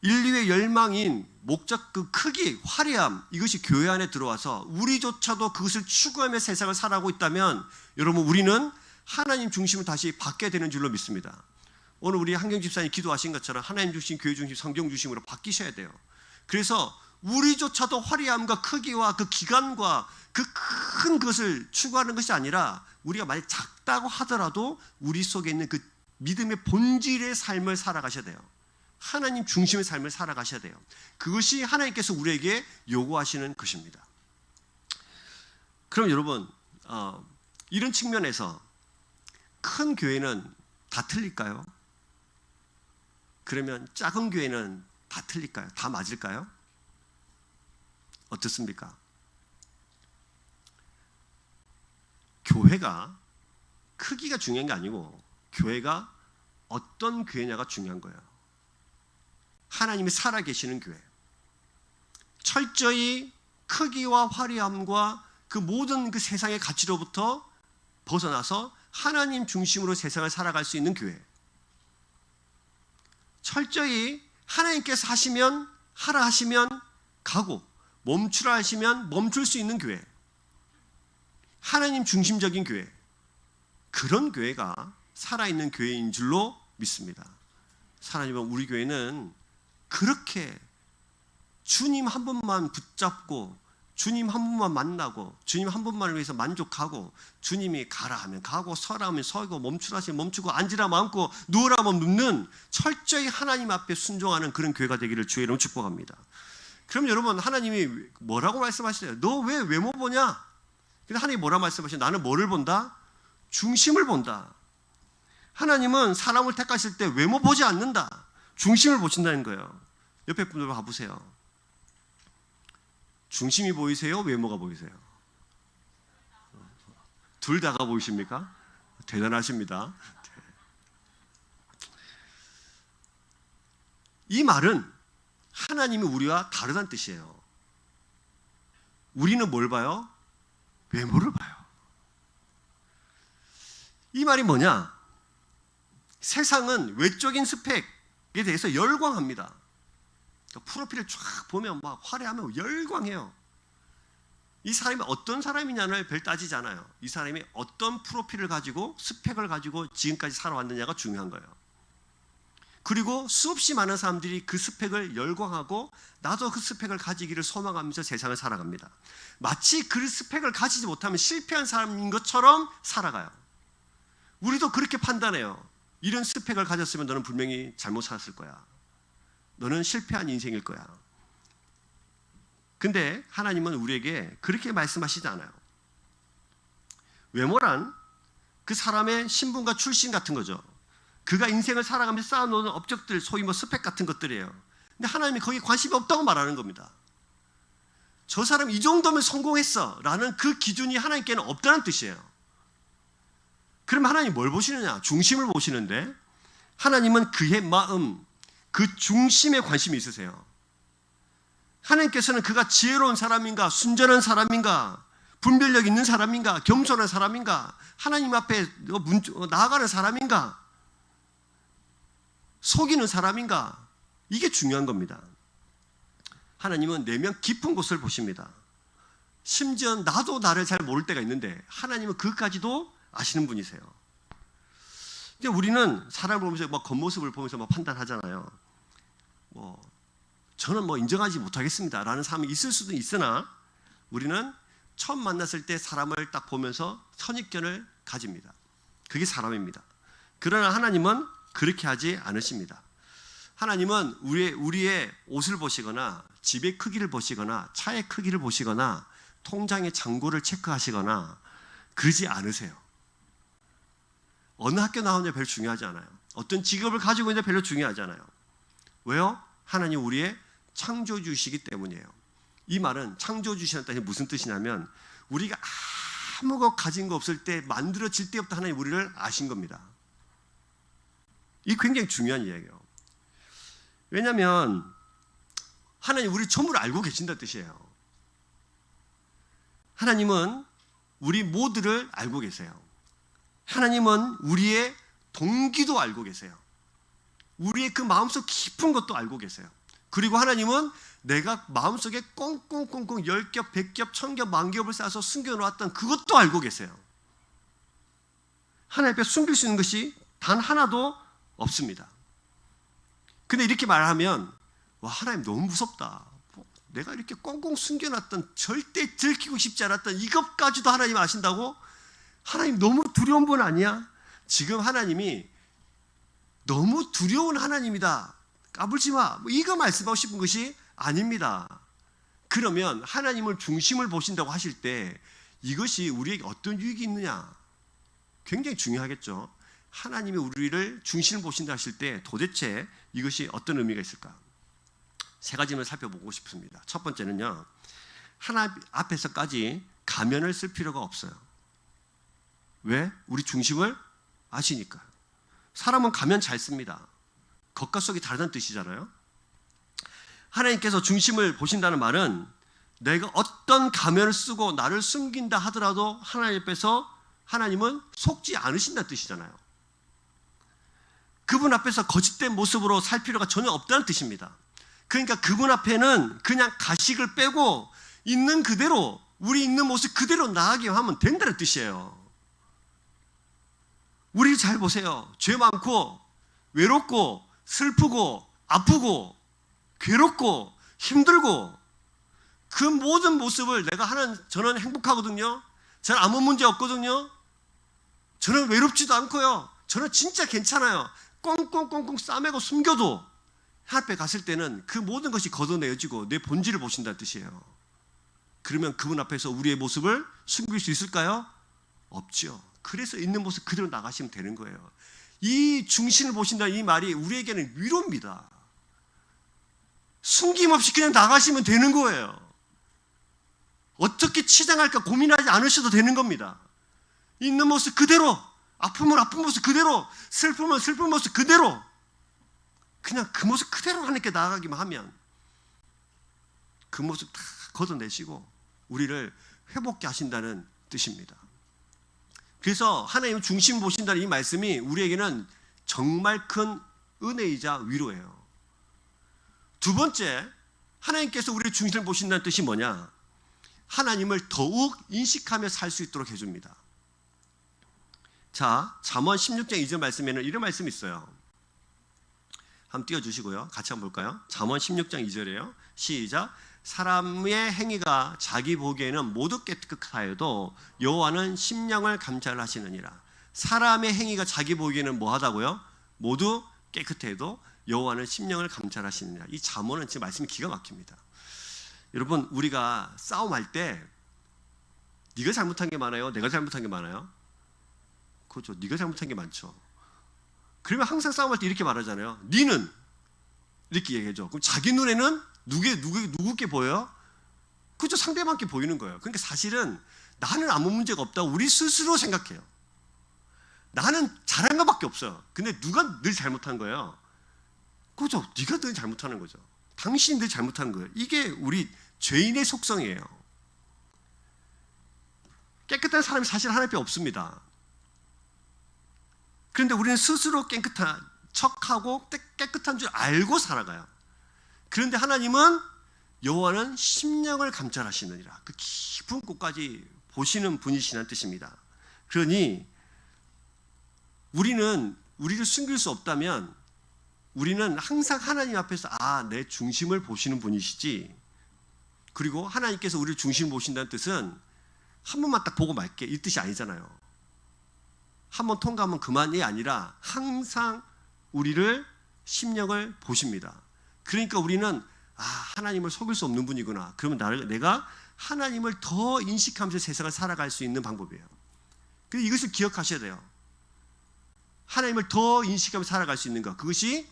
A: 인류의 열망인 목적, 그 크기, 화려함, 이것이 교회 안에 들어와서 우리조차도 그것을 추구하며 세상을 살아가고 있다면 여러분, 우리는 하나님 중심을 다시 받게 되는 줄로 믿습니다. 오늘 우리 한경 집사님 기도하신 것처럼 하나님 중심, 교회 중심, 성경 중심으로 바뀌셔야 돼요. 그래서 우리조차도 화려함과 크기와 그 기간과 그 큰 것을 추구하는 것이 아니라, 우리가 만약 작다고 하더라도 우리 속에 있는 그 믿음의 본질의 삶을 살아가셔야 돼요. 하나님 중심의 삶을 살아가셔야 돼요. 그것이 하나님께서 우리에게 요구하시는 것입니다. 그럼 여러분, 이런 측면에서 큰 교회는 다 틀릴까요? 그러면 작은 교회는 다 틀릴까요? 다 맞을까요? 어떻습니까? 교회가 크기가 중요한 게 아니고 교회가 어떤 교회냐가 중요한 거예요. 하나님이 살아계시는 교회, 철저히 크기와 화려함과 그 모든 그 세상의 가치로부터 벗어나서 하나님 중심으로 세상을 살아갈 수 있는 교회, 철저히 하나님께서 하시면 하라 하시면 가고 멈추라 하시면 멈출 수 있는 교회, 하나님 중심적인 교회, 그런 교회가 살아있는 교회인 줄로 믿습니다. 사랑하는 우리 교회는 그렇게 주님 한 분만 붙잡고 주님 한 분만 만나고 주님 한 분만을 위해서 만족하고, 주님이 가라 하면 가고 서라 하면 서고 멈추라 하시면 멈추고 앉으라 앉고 누우라 하면 눕는 철저히 하나님 앞에 순종하는 그런 교회가 되기를 주의 이름으로 축복합니다. 그럼 여러분, 하나님이 뭐라고 말씀하시나요? 너 왜 외모 보냐? 근데 하나님이 뭐라고 말씀하시나요? 나는 뭐를 본다? 중심을 본다. 하나님은 사람을 택하실 때 외모 보지 않는다. 중심을 보신다는 거예요. 옆에 분들 봐보세요. 중심이 보이세요? 외모가 보이세요? 둘 다가 보이십니까? 대단하십니다. 이 말은 하나님이 우리와 다르다는 뜻이에요. 우리는 뭘 봐요? 외모를 봐요. 이 말이 뭐냐? 세상은 외적인 스펙에 대해서 열광합니다. 프로필을 쫙 보면 막 화려하면 열광해요. 이 사람이 어떤 사람이냐를 별 따지지 않아요. 이 사람이 어떤 프로필을 가지고 스펙을 가지고 지금까지 살아왔느냐가 중요한 거예요. 그리고 수없이 많은 사람들이 그 스펙을 열광하고 나도 그 스펙을 가지기를 소망하면서 세상을 살아갑니다. 마치 그 스펙을 가지지 못하면 실패한 사람인 것처럼 살아가요. 우리도 그렇게 판단해요. 이런 스펙을 가졌으면 너는 분명히 잘못 살았을 거야. 너는 실패한 인생일 거야. 근데 하나님은 우리에게 그렇게 말씀하시지 않아요. 외모란 그 사람의 신분과 출신 같은 거죠. 그가 인생을 살아가면서 쌓아놓은 업적들, 소위 스펙 같은 것들이에요. 근데 하나님이 거기에 관심이 없다고 말하는 겁니다. 저 사람 이 정도면 성공했어 라는 그 기준이 하나님께는 없다는 뜻이에요. 그럼 하나님 뭘 보시느냐? 중심을 보시는데, 하나님은 그의 마음, 그 중심에 관심이 있으세요. 하나님께서는 그가 지혜로운 사람인가, 순전한 사람인가, 분별력 있는 사람인가, 겸손한 사람인가, 하나님 앞에 나아가는 사람인가, 속이는 사람인가? 이게 중요한 겁니다. 하나님은 내면 깊은 곳을 보십니다. 심지어 나도 나를 잘 모를 때가 있는데 하나님은 그것까지도 아시는 분이세요. 근데 우리는 사람을 보면서 겉모습을 보면서 판단하잖아요. 저는 인정하지 못하겠습니다 라는 사람이 있을 수도 있으나 우리는 처음 만났을 때 사람을 딱 보면서 선입견을 가집니다. 그게 사람입니다. 그러나 하나님은 그렇게 하지 않으십니다. 하나님은 우리의 옷을 보시거나 집의 크기를 보시거나 차의 크기를 보시거나 통장의 잔고를 체크하시거나 그러지 않으세요. 어느 학교 나오느냐 별로 중요하지 않아요. 어떤 직업을 가지고 있느냐 별로 중요하지 않아요. 왜요? 하나님 우리의 창조주시기 때문이에요. 이 말은 창조주시라는 뜻이 무슨 뜻이냐면 우리가 아무것도 가진 거 없을 때 만들어질 때부터 하나님 우리를 아신 겁니다. 이게 굉장히 중요한 이야기예요. 왜냐하면 하나님 우리 전부를 알고 계신다는 뜻이에요. 하나님은 우리 모두를 알고 계세요. 하나님은 우리의 동기도 알고 계세요. 우리의 그 마음속 깊은 것도 알고 계세요. 그리고 하나님은 내가 마음속에 꽁꽁꽁꽁 10겹, 100겹, 1000겹, 10,000겹을 쌓아서 숨겨놓았던 그것도 알고 계세요. 하나님 앞에 숨길 수 있는 것이 단 하나도 없습니다. 근데 이렇게 말하면 와 하나님 너무 무섭다. 내가 이렇게 꽁꽁 숨겨놨던 절대 들키고 싶지 않았던 이것까지도 하나님 아신다고? 하나님 너무 두려운 분 아니야? 지금 하나님이 너무 두려운 하나님이다. 까불지 마. 이거 말씀하고 싶은 것이 아닙니다. 그러면 하나님을 중심을 보신다고 하실 때 이것이 우리에게 어떤 유익이 있느냐? 굉장히 중요하겠죠. 하나님이 우리를 중심을 보신다 하실 때 도대체 이것이 어떤 의미가 있을까? 세 가지만 살펴보고 싶습니다. 첫 번째는요. 하나님 앞에서까지 가면을 쓸 필요가 없어요. 왜? 우리 중심을 아시니까. 사람은 가면 잘 씁니다. 겉과 속이 다르다는 뜻이잖아요. 하나님께서 중심을 보신다는 말은 내가 어떤 가면을 쓰고 나를 숨긴다 하더라도 하나님 앞에서 하나님은 속지 않으신다는 뜻이잖아요. 그분 앞에서 거짓된 모습으로 살 필요가 전혀 없다는 뜻입니다. 그러니까 그분 앞에는 그냥 가식을 빼고 있는 그대로 우리 있는 모습 그대로 나아가게 하면 된다는 뜻이에요. 우리 잘 보세요. 죄 많고 외롭고 슬프고 아프고 괴롭고 힘들고 그 모든 모습을 내가 하는 저는 행복하거든요. 저는 아무 문제 없거든요. 저는 외롭지도 않고요. 저는 진짜 괜찮아요. 꽁꽁꽁꽁 싸매고 숨겨도 하나님 앞에 갔을 때는 그 모든 것이 걷어내어지고 내 본질을 보신다는 뜻이에요. 그러면 그분 앞에서 우리의 모습을 숨길 수 있을까요? 없죠. 그래서 있는 모습 그대로 나가시면 되는 거예요. 이 중심을 보신다는 이 말이 우리에게는 위로입니다. 숨김없이 그냥 나가시면 되는 거예요. 어떻게 치장할까 고민하지 않으셔도 되는 겁니다. 있는 모습 그대로, 아픔은 아픈 모습 그대로, 슬픔은 슬픈 모습 그대로, 그냥 그 모습 그대로 하나님께 나아가기만 하면 그 모습 다 걷어내시고 우리를 회복케 하신다는 뜻입니다. 그래서 하나님 중심 보신다는 이 말씀이 우리에게는 정말 큰 은혜이자 위로예요. 두 번째, 하나님께서 우리의 중심을 보신다는 뜻이 뭐냐? 하나님을 더욱 인식하며 살 수 있도록 해줍니다. 자, 잠언 16장 2절 말씀에는 이런 말씀이 있어요. 한번 띄워주시고요. 같이 한번 볼까요? 잠언 16장 2절이에요. 시작. 사람의 행위가 자기 보기에는 모두 깨끗하여도 여호와는 심령을 감찰하시느니라. 사람의 행위가 자기 보기에는 뭐하다고요? 모두 깨끗해도 여호와는 심령을 감찰하시느니라. 이 잠언은 지금 말씀이 기가 막힙니다. 여러분, 우리가 싸움할 때 네가 잘못한 게 많아요? 내가 잘못한 게 많아요? 그렇죠. 네가 잘못한 게 많죠. 그러면 항상 싸움할 때 이렇게 말하잖아요. 니는 이렇게 얘기해줘. 그럼 자기 눈에는 누구께 보여요? 그죠? 상대방께 보이는 거예요. 그러니까 사실은 나는 아무 문제가 없다고 우리 스스로 생각해요. 나는 잘한 것밖에 없어요. 근데 누가 늘 잘못한 거예요? 그죠? 네가 늘 잘못하는 거죠. 당신이 늘 잘못하는 거예요. 이게 우리 죄인의 속성이에요. 깨끗한 사람이 사실 하나님 앞에 없습니다. 그런데 우리는 스스로 척하고 깨끗한 줄 알고 살아가요. 그런데 하나님은 여호와는 심령을 감찰하시느니라. 그 깊은 곳까지 보시는 분이시라는 뜻입니다. 그러니 우리를 숨길 수 없다면 우리는 항상 하나님 앞에서 내 중심을 보시는 분이시지, 그리고 하나님께서 우리를 중심을 보신다는 뜻은 한 번만 딱 보고 말게 이 뜻이 아니잖아요. 한 번 통과하면 그만이 아니라 항상 우리를 심령을 보십니다. 그러니까 우리는 하나님을 속일 수 없는 분이구나. 그러면 내가 하나님을 더 인식하면서 세상을 살아갈 수 있는 방법이에요. 그런데 이것을 기억하셔야 돼요. 하나님을 더 인식하면서 살아갈 수 있는 것, 그것이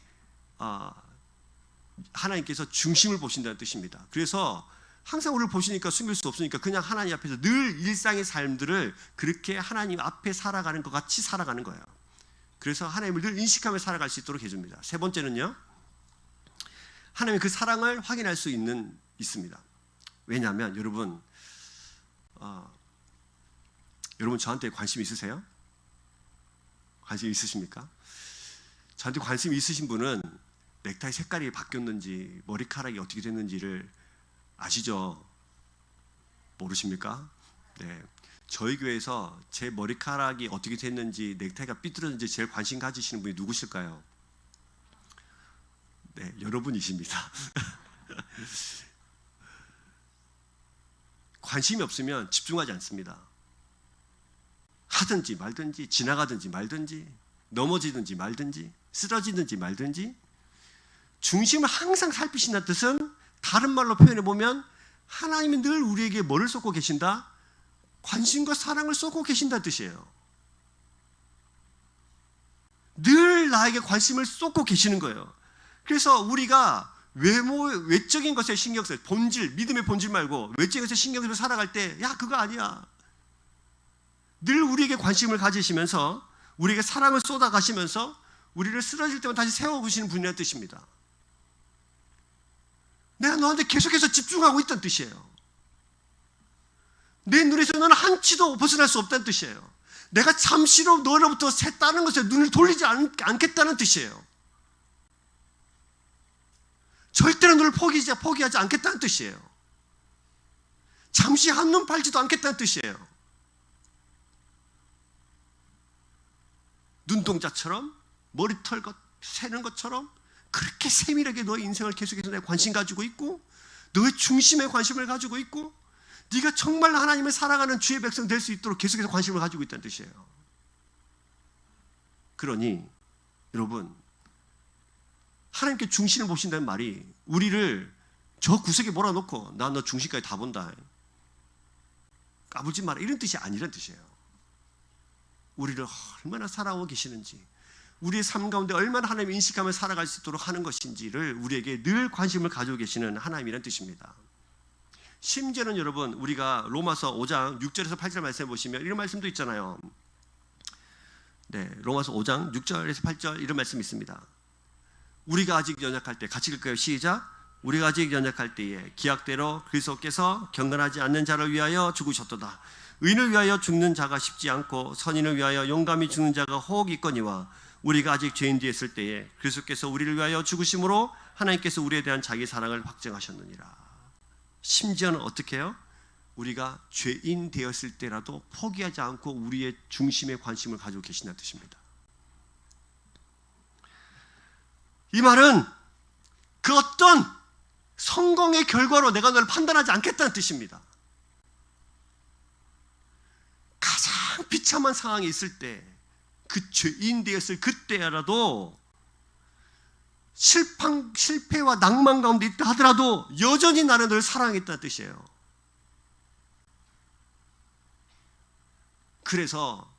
A: 하나님께서 중심을 보신다는 뜻입니다. 그래서 항상 우리를 보시니까 숨길 수 없으니까 그냥 하나님 앞에서 늘 일상의 삶들을 그렇게 하나님 앞에 살아가는 것 같이 살아가는 거예요. 그래서 하나님을 늘 인식하며 살아갈 수 있도록 해줍니다. 세 번째는요, 하나님의 그 사랑을 확인할 수 있습니다. 왜냐하면 여러분 저한테 관심 있으세요? 관심 있으십니까? 저한테 관심 있으신 분은 넥타이 색깔이 바뀌었는지 머리카락이 어떻게 됐는지를 아시죠? 모르십니까? 네, 저희 교회에서 제 머리카락이 어떻게 됐는지 넥타이가 삐뚤어졌는지 제일 관심 가지시는 분이 누구실까요? 네, 여러분이십니다. 관심이 없으면 집중하지 않습니다. 하든지 말든지, 지나가든지 말든지, 넘어지든지 말든지, 쓰러지든지 말든지, 중심을 항상 살피신다는 뜻은 다른 말로 표현해 보면 하나님이 늘 우리에게 뭐를 쏟고 계신다? 관심과 사랑을 쏟고 계신다는 뜻이에요. 늘 나에게 관심을 쏟고 계시는 거예요. 그래서 우리가 외적인 것에 신경 써요. 본질, 믿음의 본질 말고 외적인 것에 신경 써서 살아갈 때 그거 아니야. 늘 우리에게 관심을 가지시면서 우리에게 사랑을 쏟아가시면서 우리를 쓰러질 때만 다시 세워보시는 분이라는 뜻입니다. 내가 너한테 계속해서 집중하고 있다는 뜻이에요. 내 눈에서 너는 한치도 벗어날 수 없다는 뜻이에요. 내가 잠시로 너로부터 다른 것에 눈을 돌리지 않겠다는 뜻이에요. 절대로 너를 포기하지 않겠다는 뜻이에요. 잠시 한눈 팔지도 않겠다는 뜻이에요. 눈동자처럼 머리털 세는 것처럼 그렇게 세밀하게 너의 인생을 계속해서 내가 관심 가지고 있고 너의 중심에 관심을 가지고 있고 네가 정말 하나님을 사랑하는 주의 백성 될 수 있도록 계속해서 관심을 가지고 있다는 뜻이에요. 그러니 여러분, 하나님께 중심을 보신다는 말이 우리를 저 구석에 몰아놓고 나 너 중심까지 다 본다, 까불지 마라, 이런 뜻이 아니란 뜻이에요. 우리를 얼마나 사랑하고 계시는지, 우리의 삶 가운데 얼마나 하나님을 인식하며 살아갈 수 있도록 하는 것인지를 우리에게 늘 관심을 가지고 계시는 하나님이란 뜻입니다. 심지어는 여러분, 우리가 로마서 5장 6절에서 8절 말씀을 보시면 이런 말씀도 있잖아요. 네, 로마서 5장 6절에서 8절 이런 말씀이 있습니다. 우리가 아직 연약할 때, 같이 읽을까요? 시작. 우리가 아직 연약할 때에 기약대로 그리스도께서 경건하지 않는 자를 위하여 죽으셨도다. 의인을 위하여 죽는 자가 쉽지 않고 선인을 위하여 용감히 죽는 자가 혹 있거니와 우리가 아직 죄인 되었을 때에 그리스도께서 우리를 위하여 죽으심으로 하나님께서 우리에 대한 자기 사랑을 확증하셨느니라. 심지어는 어떻게 해요? 우리가 죄인 되었을 때라도 포기하지 않고 우리의 중심에 관심을 가지고 계신다는 뜻입니다. 이 말은 그 어떤 성공의 결과로 내가 너를 판단하지 않겠다는 뜻입니다. 가장 비참한 상황에 있을 때, 그 죄인 되었을 그때라도 실패와 낭만 가운데 있다 하더라도 여전히 나는 너를 사랑하겠다는 뜻이에요. 그래서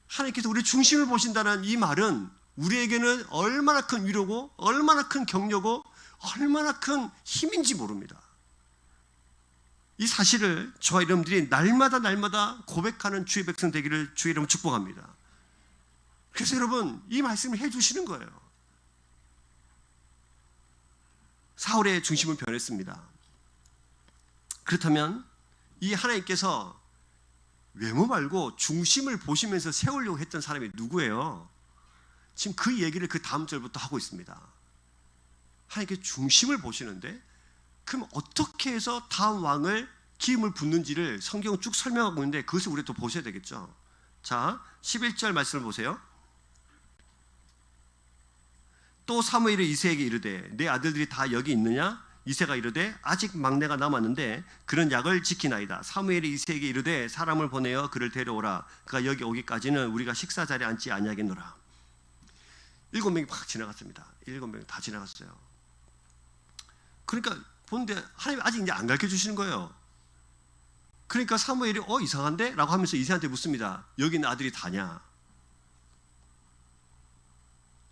A: 하나님께서 우리 중심을 보신다는 이 말은 우리에게는 얼마나 큰 위로고 얼마나 큰 격려고 얼마나 큰 힘인지 모릅니다. 이 사실을 저와 여러분들이 날마다 고백하는 주의 백성 되기를 주의 이름으로 축복합니다. 그래서 여러분, 이 말씀을 해주시는 거예요. 사울의 중심은 변했습니다. 그렇다면 이 하나님께서 외모 말고 중심을 보시면서 세우려고 했던 사람이 누구예요? 지금 그 얘기를 그 다음 절부터 하고 있습니다. 하나님께 중심을 보시는데, 그럼 어떻게 해서 다음 왕을 기름을 붓는지를 성경은 쭉 설명하고 있는데 그것을 우리가 또 보셔야 되겠죠. 자, 11절 말씀을 보세요. 또 사무엘이 이새에게 이르되 내 아들들이 다 여기 있느냐? 이새가 이르되 아직 막내가 남았는데 그런 약을 지키나이다. 사무엘이 이새에게 이르되 사람을 보내어 그를 데려오라. 그가 여기 오기까지는 우리가 식사 자리에 앉지 아니하겠노라. 7명이 팍 지나갔습니다. 7명 다 지나갔어요. 그러니까 보는데 하나님이 아직 이제 안 가르쳐 주시는 거예요. 그러니까 사무엘이 이상한데? 라고 하면서 이새한테 묻습니다. 여기 있는 아들이 다냐?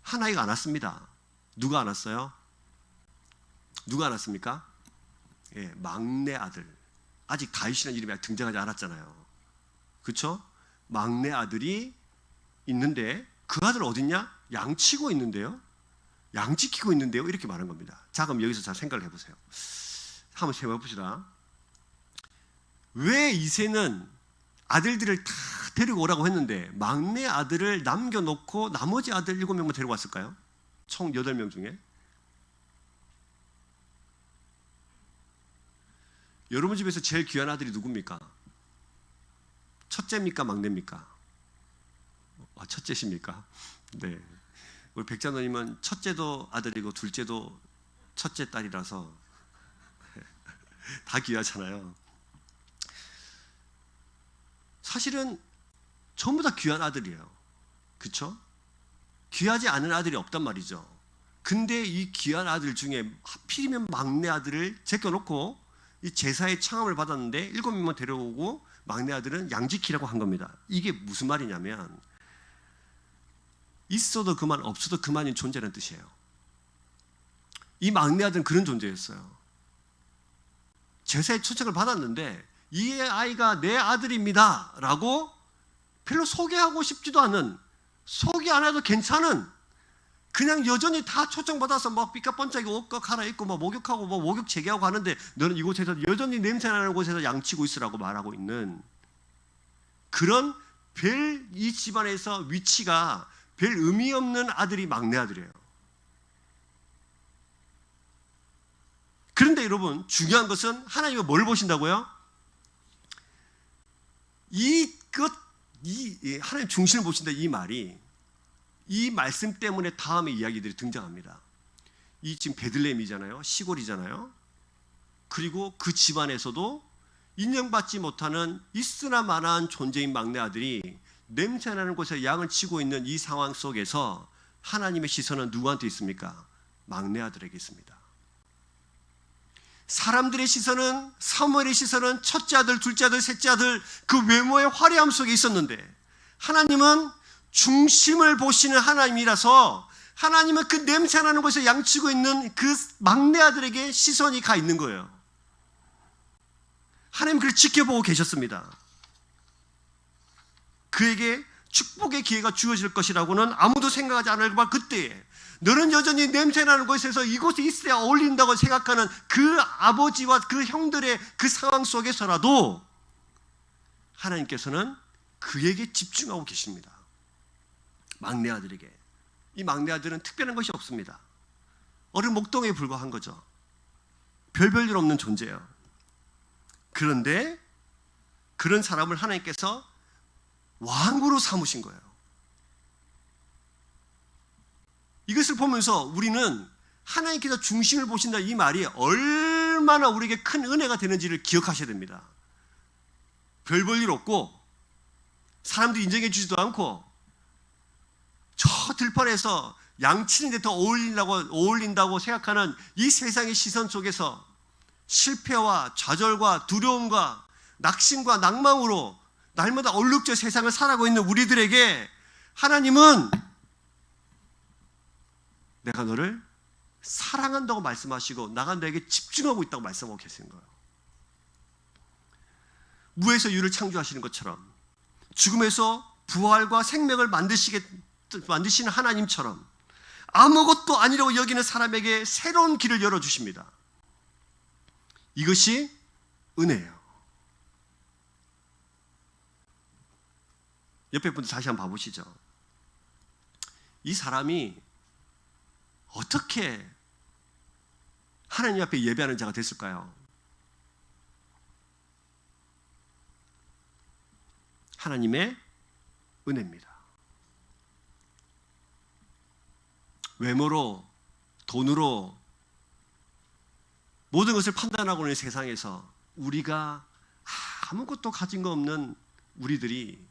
A: 한 아이가 안 왔습니다. 누가 안 왔어요? 누가 안 왔습니까? 예, 막내 아들. 아직 다윗이라는 이름이 등장하지 않았잖아요. 그렇죠? 막내 아들이 있는데 그 아들 어딨냐? 양 치고 있는데요. 양 지키고 있는데요. 이렇게 말한 겁니다. 자, 그럼 여기서 잘 생각을 해보세요. 한번 해봅시다. 왜 이새는 아들들을 다 데리고 오라고 했는데 막내 아들을 남겨놓고 나머지 아들 7명만 데리고 왔을까요? 총 8명 중에. 여러분 집에서 제일 귀한 아들이 누굽니까? 첫째입니까? 막내입니까? 첫째십니까? 네. 우리 백장로님은 첫째도 아들이고 둘째도 첫째 딸이라서 다 귀하잖아요. 사실은 전부 다 귀한 아들이에요. 그렇죠? 귀하지 않은 아들이 없단 말이죠. 근데 이 귀한 아들 중에 하필이면 막내 아들을 제껴놓고 이 제사의 청함을 받았는데 7명만 데려오고 막내 아들은 양 지키라고 한 겁니다. 이게 무슨 말이냐면 있어도 그만 없어도 그만인 존재라는 뜻이에요. 이 막내 아들은 그런 존재였어요. 제사의 초청을 받았는데 이 아이가 내 아들입니다 라고 별로 소개하고 싶지도 않은, 소개 안 해도 괜찮은, 그냥 여전히 다 초청받아서 막 삐까뻔쩍이 옷 갈아입고 막 목욕하고 뭐 목욕 재개하고 하는데 너는 이곳에서 여전히 냄새나는 곳에서 양치고 있으라고 말하고 있는 그런 별 이 집안에서 위치가 별 의미 없는 아들이 막내 아들이에요. 그런데 여러분 중요한 것은 하나님은 뭘 보신다고요? 하나님 중심을 보신다 이 말이, 이 말씀 때문에 다음에 이야기들이 등장합니다. 이 지금 베들레헴이잖아요. 시골이잖아요. 그리고 그 집안에서도 인정받지 못하는 있으나 마나한 존재인 막내 아들이 냄새나는 곳에 양을 치고 있는 이 상황 속에서 하나님의 시선은 누구한테 있습니까? 막내 아들에게 있습니다. 사람들의 시선은, 사무엘의 시선은 첫째 아들, 둘째 아들, 셋째 아들 그 외모의 화려함 속에 있었는데 하나님은 중심을 보시는 하나님이라서 하나님은 그 냄새나는 곳에 양치고 있는 그 막내 아들에게 시선이 가 있는 거예요. 하나님 그를 지켜보고 계셨습니다. 그에게 축복의 기회가 주어질 것이라고는 아무도 생각하지 않을 바 그때에 너는 여전히 냄새나는 곳에서 이곳에 있어야 어울린다고 생각하는 그 아버지와 그 형들의 그 상황 속에서라도 하나님께서는 그에게 집중하고 계십니다. 막내 아들에게. 이 막내 아들은 특별한 것이 없습니다. 어린 목동에 불과한 거죠. 별별 일 없는 존재예요. 그런데 그런 사람을 하나님께서 왕으로 삼으신 거예요. 이것을 보면서 우리는 하나님께서 중심을 보신다 이 말이 얼마나 우리에게 큰 은혜가 되는지를 기억하셔야 됩니다. 별 볼 일 없고 사람들이 인정해 주지도 않고 저 들판에서 양치는데 더 어울린다고 생각하는 이 세상의 시선 속에서 실패와 좌절과 두려움과 낙심과 낭망으로 날마다 얼룩져 세상을 살아가고 있는 우리들에게 하나님은 내가 너를 사랑한다고 말씀하시고 나가 너에게 집중하고 있다고 말씀하고 계시는 거예요. 무에서 유를 창조하시는 것처럼 죽음에서 부활과 생명을 만드시는 하나님처럼 아무것도 아니라고 여기는 사람에게 새로운 길을 열어주십니다. 이것이 은혜예요. 옆에 분들 다시 한번 봐보시죠. 이 사람이 어떻게 하나님 앞에 예배하는 자가 됐을까요? 하나님의 은혜입니다. 외모로, 돈으로 모든 것을 판단하고 있는 세상에서 우리가 아무것도 가진 거 없는 우리들이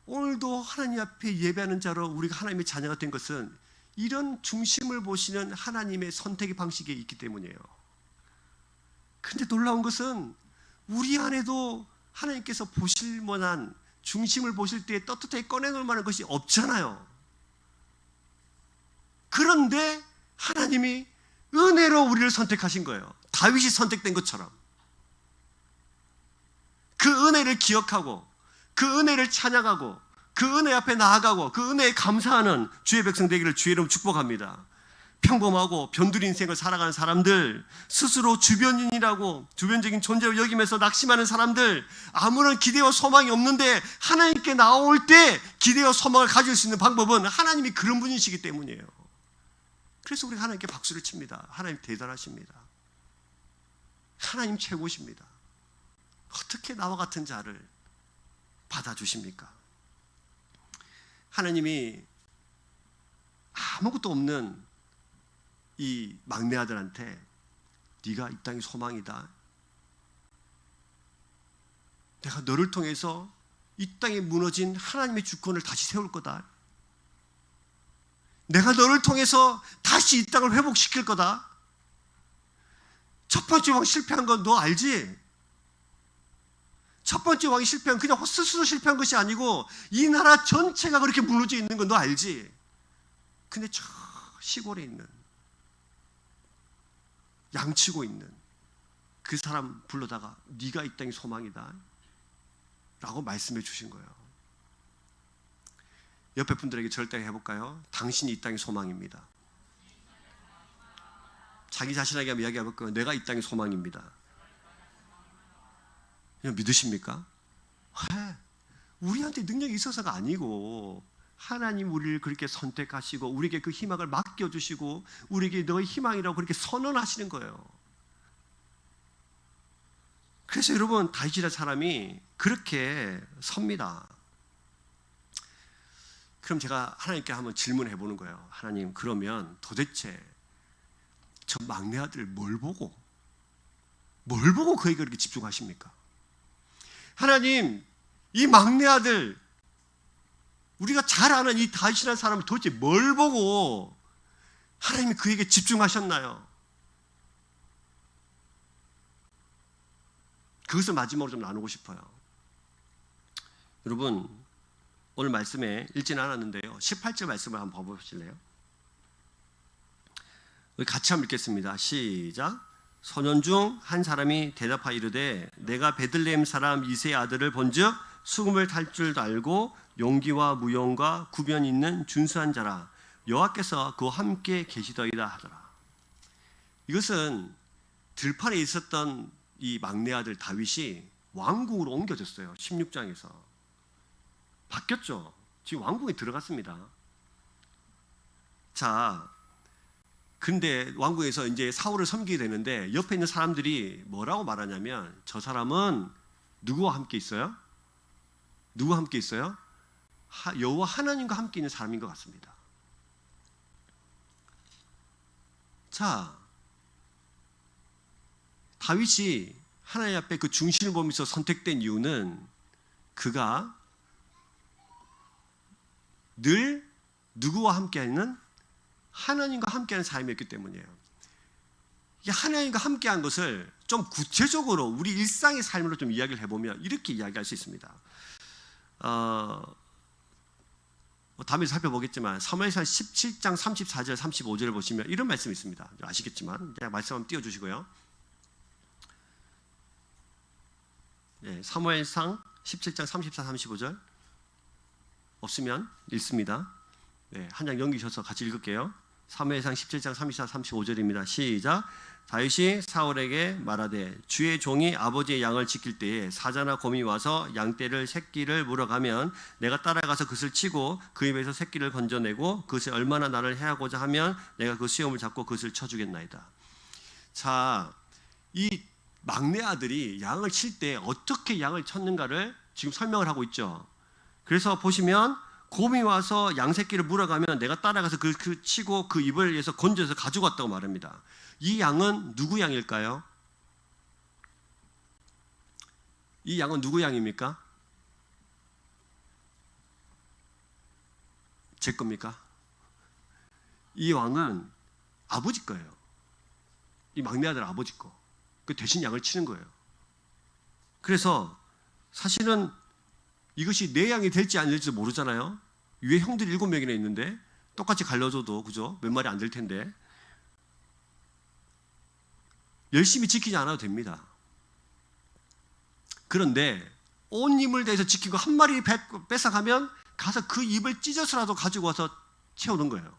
A: 오늘도 하나님 앞에 예배하는 자로 우리가 하나님의 자녀가 된 것은 이런 중심을 보시는 하나님의 선택의 방식이 있기 때문이에요. 근데 놀라운 것은 우리 안에도 하나님께서 보실 만한, 중심을 보실 때 떳떳하게 꺼내놓을 만한 것이 없잖아요. 그런데 하나님이 은혜로 우리를 선택하신 거예요. 다윗이 선택된 것처럼. 그 은혜를 기억하고 그 은혜를 찬양하고 그 은혜 앞에 나아가고 그 은혜에 감사하는 주의 백성 되기를 주의 이름 축복합니다. 평범하고 변두리 인생을 살아가는 사람들, 스스로 주변인이라고 주변적인 존재로 여기면서 낙심하는 사람들, 아무런 기대와 소망이 없는데 하나님께 나올 때 기대와 소망을 가질 수 있는 방법은 하나님이 그런 분이시기 때문이에요. 그래서 우리가 하나님께 박수를 칩니다. 하나님 대단하십니다. 하나님 최고십니다. 어떻게 나와 같은 자를 받아주십니까? 하나님이 아무것도 없는 이 막내 아들한테 네가 이 땅의 소망이다. 내가 너를 통해서 이 땅에 무너진 하나님의 주권을 다시 세울 거다. 내가 너를 통해서 다시 이 땅을 회복시킬 거다. 첫 번째 왕 실패한 건 너 알지? 첫 번째 왕이 실패한 그냥 스스로 실패한 것이 아니고 이 나라 전체가 그렇게 무너져 있는 건 너 알지? 근데 저 시골에 있는 양치고 있는 그 사람 불러다가 네가 이 땅의 소망이다 라고 말씀해 주신 거예요. 옆에 분들에게 절대 해볼까요? 당신이 이 땅의 소망입니다. 자기 자신에게 한번 이야기해볼까요? 내가 이 땅의 소망입니다. 그냥 믿으십니까? 우리한테 능력이 있어서가 아니고 하나님 우리를 그렇게 선택하시고 우리에게 그 희망을 맡겨주시고 우리에게 너의 희망이라고 그렇게 선언하시는 거예요. 그래서 여러분 다윗이라는 사람이 그렇게 섭니다. 그럼 제가 하나님께 한번 질문해 보는 거예요. 하나님, 그러면 도대체 저 막내 아들 뭘 보고 그에게 그렇게 집중하십니까? 하나님, 이 막내 아들, 우리가 잘 아는 이 다윗이라는 사람을 도대체 뭘 보고 하나님이 그에게 집중하셨나요? 그것을 마지막으로 좀 나누고 싶어요. 여러분, 오늘 말씀에 읽지는 않았는데요. 18절 말씀을 한번 봐보실래요? 우리 같이 한번 읽겠습니다. 시작. 소년 중 한 사람이 대답하여 이르되 내가 베들레헴 사람 이새의 아들을 본즉 수금을 탈 줄도 알고 용기와 무용과 구변 있는 준수한 자라 여호와께서 그와 함께 계시더이다 하더라. 이것은 들판에 있었던 이 막내 아들 다윗이 왕궁으로 옮겨졌어요. 16장에서 바뀌었죠. 지금 왕궁에 들어갔습니다. 자, 근데 왕궁에서 이제 사울을 섬기게 되는데 옆에 있는 사람들이 뭐라고 말하냐면 저 사람은 누구와 함께 있어요? 누구와 함께 있어요? 여호와 하나님과 함께 있는 사람인 것 같습니다. 자, 다윗이 하나님 앞에 그 중심을 보면서 선택된 이유는 그가 늘 누구와 함께하는 하나님과 함께하는 삶이었기 때문이에요. 이 하나님과 함께한 것을 좀 구체적으로 우리 일상의 삶으로 좀 이야기를 해보면 이렇게 이야기할 수 있습니다. 다음에 살펴보겠지만 사무엘상 17장 34절 35절을 보시면 이런 말씀이 있습니다. 아시겠지만 제가 말씀 한번 띄워주시고요. 네, 사무엘상 17장 34, 35절 없으면 읽습니다. 네, 한 장 넘기셔서 같이 읽을게요. 사무엘상 17장 34, 35절입니다. 시작. 다윗이 사울에게 말하되 주의 종이 아버지의 양을 지킬 때에 사자나 곰이 와서 양떼를 새끼를 물어가면 내가 따라가서 그것을 치고 그 입에서 새끼를 건져내고 그것이 얼마나 나를 해하고자 하면 내가 그 수염을 잡고 그것을 쳐주겠나이다. 자, 이 막내 아들이 양을 칠 때 어떻게 양을 쳤는가를 지금 설명을 하고 있죠. 그래서 보시면 곰이 와서 양새끼를 물어가면 내가 따라가서 그 치고 그 입을 위해서 건져서 가지고 왔다고 말합니다. 이 양은 누구 양일까요? 이 양은 누구 양입니까? 제 겁니까? 이 왕은 아버지 거예요. 이 막내 아들 아버지 거. 그 대신 양을 치는 거예요. 그래서 사실은 이것이 내 양이 될지 안 될지 모르잖아요. 위에 형들이 7명이나 있는데 똑같이 갈려줘도 그죠? 몇 마리 안 될 텐데 열심히 지키지 않아도 됩니다. 그런데 온 힘을 다해서 지키고 한 마리 뺏어가면 가서 그 입을 찢어서라도 가지고 와서 채우는 거예요.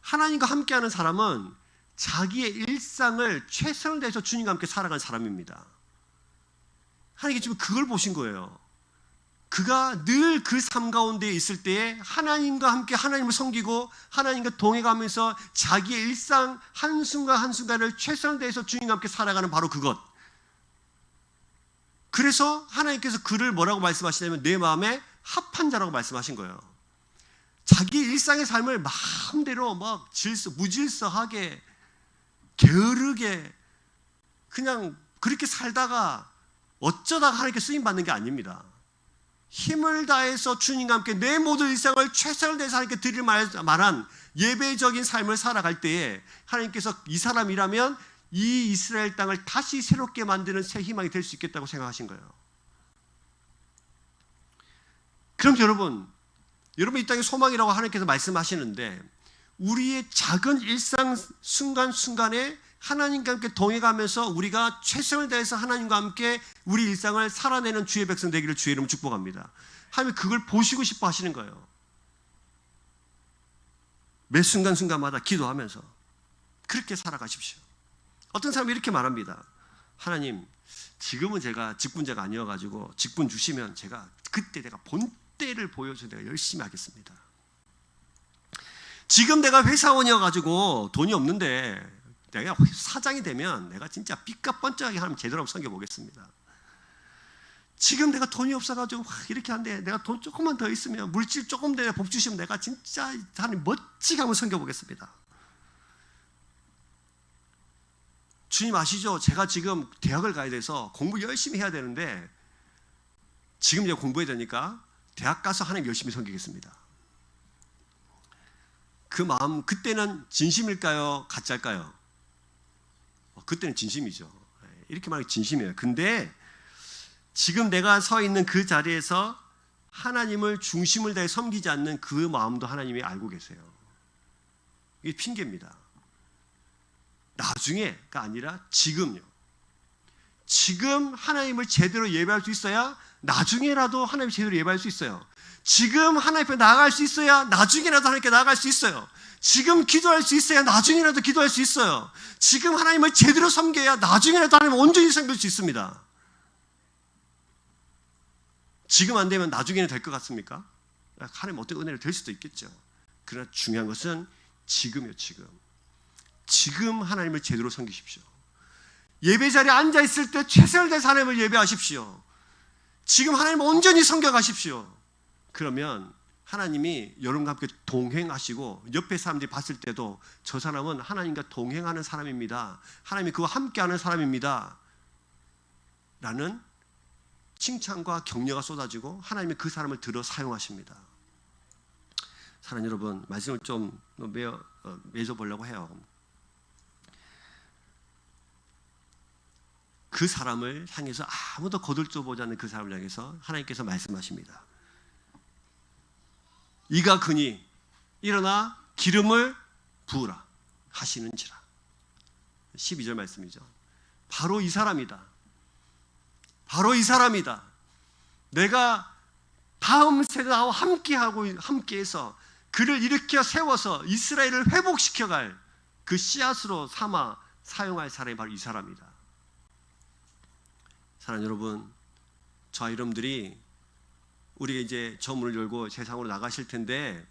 A: 하나님과 함께하는 사람은 자기의 일상을 최선을 다해서 주님과 함께 살아가는 사람입니다. 하나님께 지금 그걸 보신 거예요. 그가 늘 그 삶 가운데 있을 때에 하나님과 함께 하나님을 섬기고 하나님과 동행하면서 자기의 일상 한순간 한순간을 최선을 다해서 주님과 함께 살아가는 바로 그것. 그래서 하나님께서 그를 뭐라고 말씀하시냐면 내 마음에 합한 자라고 말씀하신 거예요. 자기 일상의 삶을 마음대로 막 무질서하게 게으르게 그냥 그렇게 살다가 어쩌다가 하나님께 쓰임받는 게 아닙니다. 힘을 다해서 주님과 함께 내 모든 일상을 최선을 다해서 하나님께 드릴 만한 예배적인 삶을 살아갈 때에 하나님께서 이 사람이라면 이 이스라엘 땅을 다시 새롭게 만드는 새 희망이 될 수 있겠다고 생각하신 거예요. 그럼 여러분 이 땅의 소망이라고 하나님께서 말씀하시는데 우리의 작은 일상 순간순간에 하나님과 함께 동행하면서 우리가 최선을 다해서 하나님과 함께 우리 일상을 살아내는 주의 백성 되기를 주의 이름으로 축복합니다. 하나님 그걸 보시고 싶어 하시는 거예요. 매 순간순간마다 기도하면서 그렇게 살아가십시오. 어떤 사람이 이렇게 말합니다. 하나님 지금은 제가 직분자가 아니어가지고 직분 주시면 제가 그때 내가 본때를 보여서 내가 열심히 하겠습니다. 지금 내가 회사원이어가지고 돈이 없는데 내가 사장이 되면 내가 진짜 삐까 번쩍하게 하나님 제대로 한번 섬겨보겠습니다. 지금 내가 돈이 없어가지고 이렇게 하는데 내가 돈 조금만 더 있으면 물질 조금 더 복 주시면 내가 진짜 하나님 멋지게 한번 섬겨보겠습니다. 주님 아시죠? 제가 지금 대학을 가야 돼서 공부 열심히 해야 되는데 지금 제가 공부해야 되니까 대학 가서 하나님 열심히 섬기겠습니다. 그 마음 그때는 진심일까요? 가짜일까요? 그때는 진심이죠. 이렇게 말하면 진심이에요. 근데 지금 내가 서 있는 그 자리에서 하나님을 중심을 다해 섬기지 않는 그 마음도 하나님이 알고 계세요. 이게 핑계입니다. 나중에가 아니라 지금요. 지금 하나님을 제대로 예배할 수 있어야 나중에라도 하나님을 제대로 예배할 수 있어요. 지금 하나님 앞에 나아갈 수 있어야 나중에라도 하나님께 나아갈 수 있어요. 지금 기도할 수 있어야 나중에라도 기도할 수 있어요. 지금 하나님을 제대로 섬겨야 나중에라도 하나님을 온전히 섬길 수 있습니다. 지금 안 되면 나중에는 될 것 같습니까? 하나님 어떤 은혜를 될 수도 있겠죠. 그러나 중요한 것은 지금이요. 지금 하나님을 제대로 섬기십시오. 예배 자리에 앉아 있을 때 최선을 다해서 하나님을 예배하십시오. 지금 하나님을 온전히 섬겨가십시오. 그러면 하나님이 여러분과 함께 동행하시고 옆에 사람들이 봤을 때도 저 사람은 하나님과 동행하는 사람입니다. 하나님이 그와 함께하는 사람입니다. 라는 칭찬과 격려가 쏟아지고 하나님이 그 사람을 들어 사용하십니다. 사랑하는 여러분, 말씀을 좀 맺어보려고 해요. 그 사람을 향해서 아무도 거들떠보지 않는 그 사람을 향해서 하나님께서 말씀하십니다. 이가 그니 일어나 기름을 부으라 하시는지라. 12절 말씀이죠. 바로 이 사람이다. 바로 이 사람이다. 내가 다음 세대와 함께해서 그를 일으켜 세워서 이스라엘을 회복시켜갈 그 씨앗으로 삼아 사용할 사람이 바로 이 사람이다. 사랑하는 여러분, 저와 여러분들이 우리가 이제 저 문을 열고 세상으로 나가실 텐데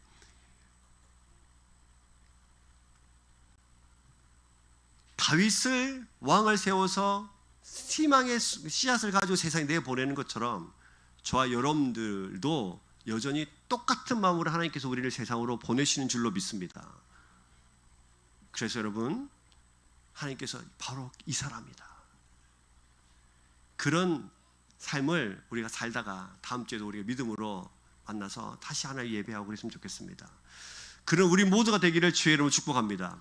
A: 다윗을 왕을 세워서 희망의 씨앗을 가지고 세상에 내보내는 것처럼 저와 여러분들도 여전히 똑같은 마음으로 하나님께서 우리를 세상으로 보내시는 줄로 믿습니다. 그래서 여러분, 하나님께서 바로 이 사람이다. 그런 삶을 우리가 살다가 다음 주에도 우리가 믿음으로 만나서 다시 하나님 예배하고 그랬으면 좋겠습니다. 그런 우리 모두가 되기를 주의 이름으로 축복합니다.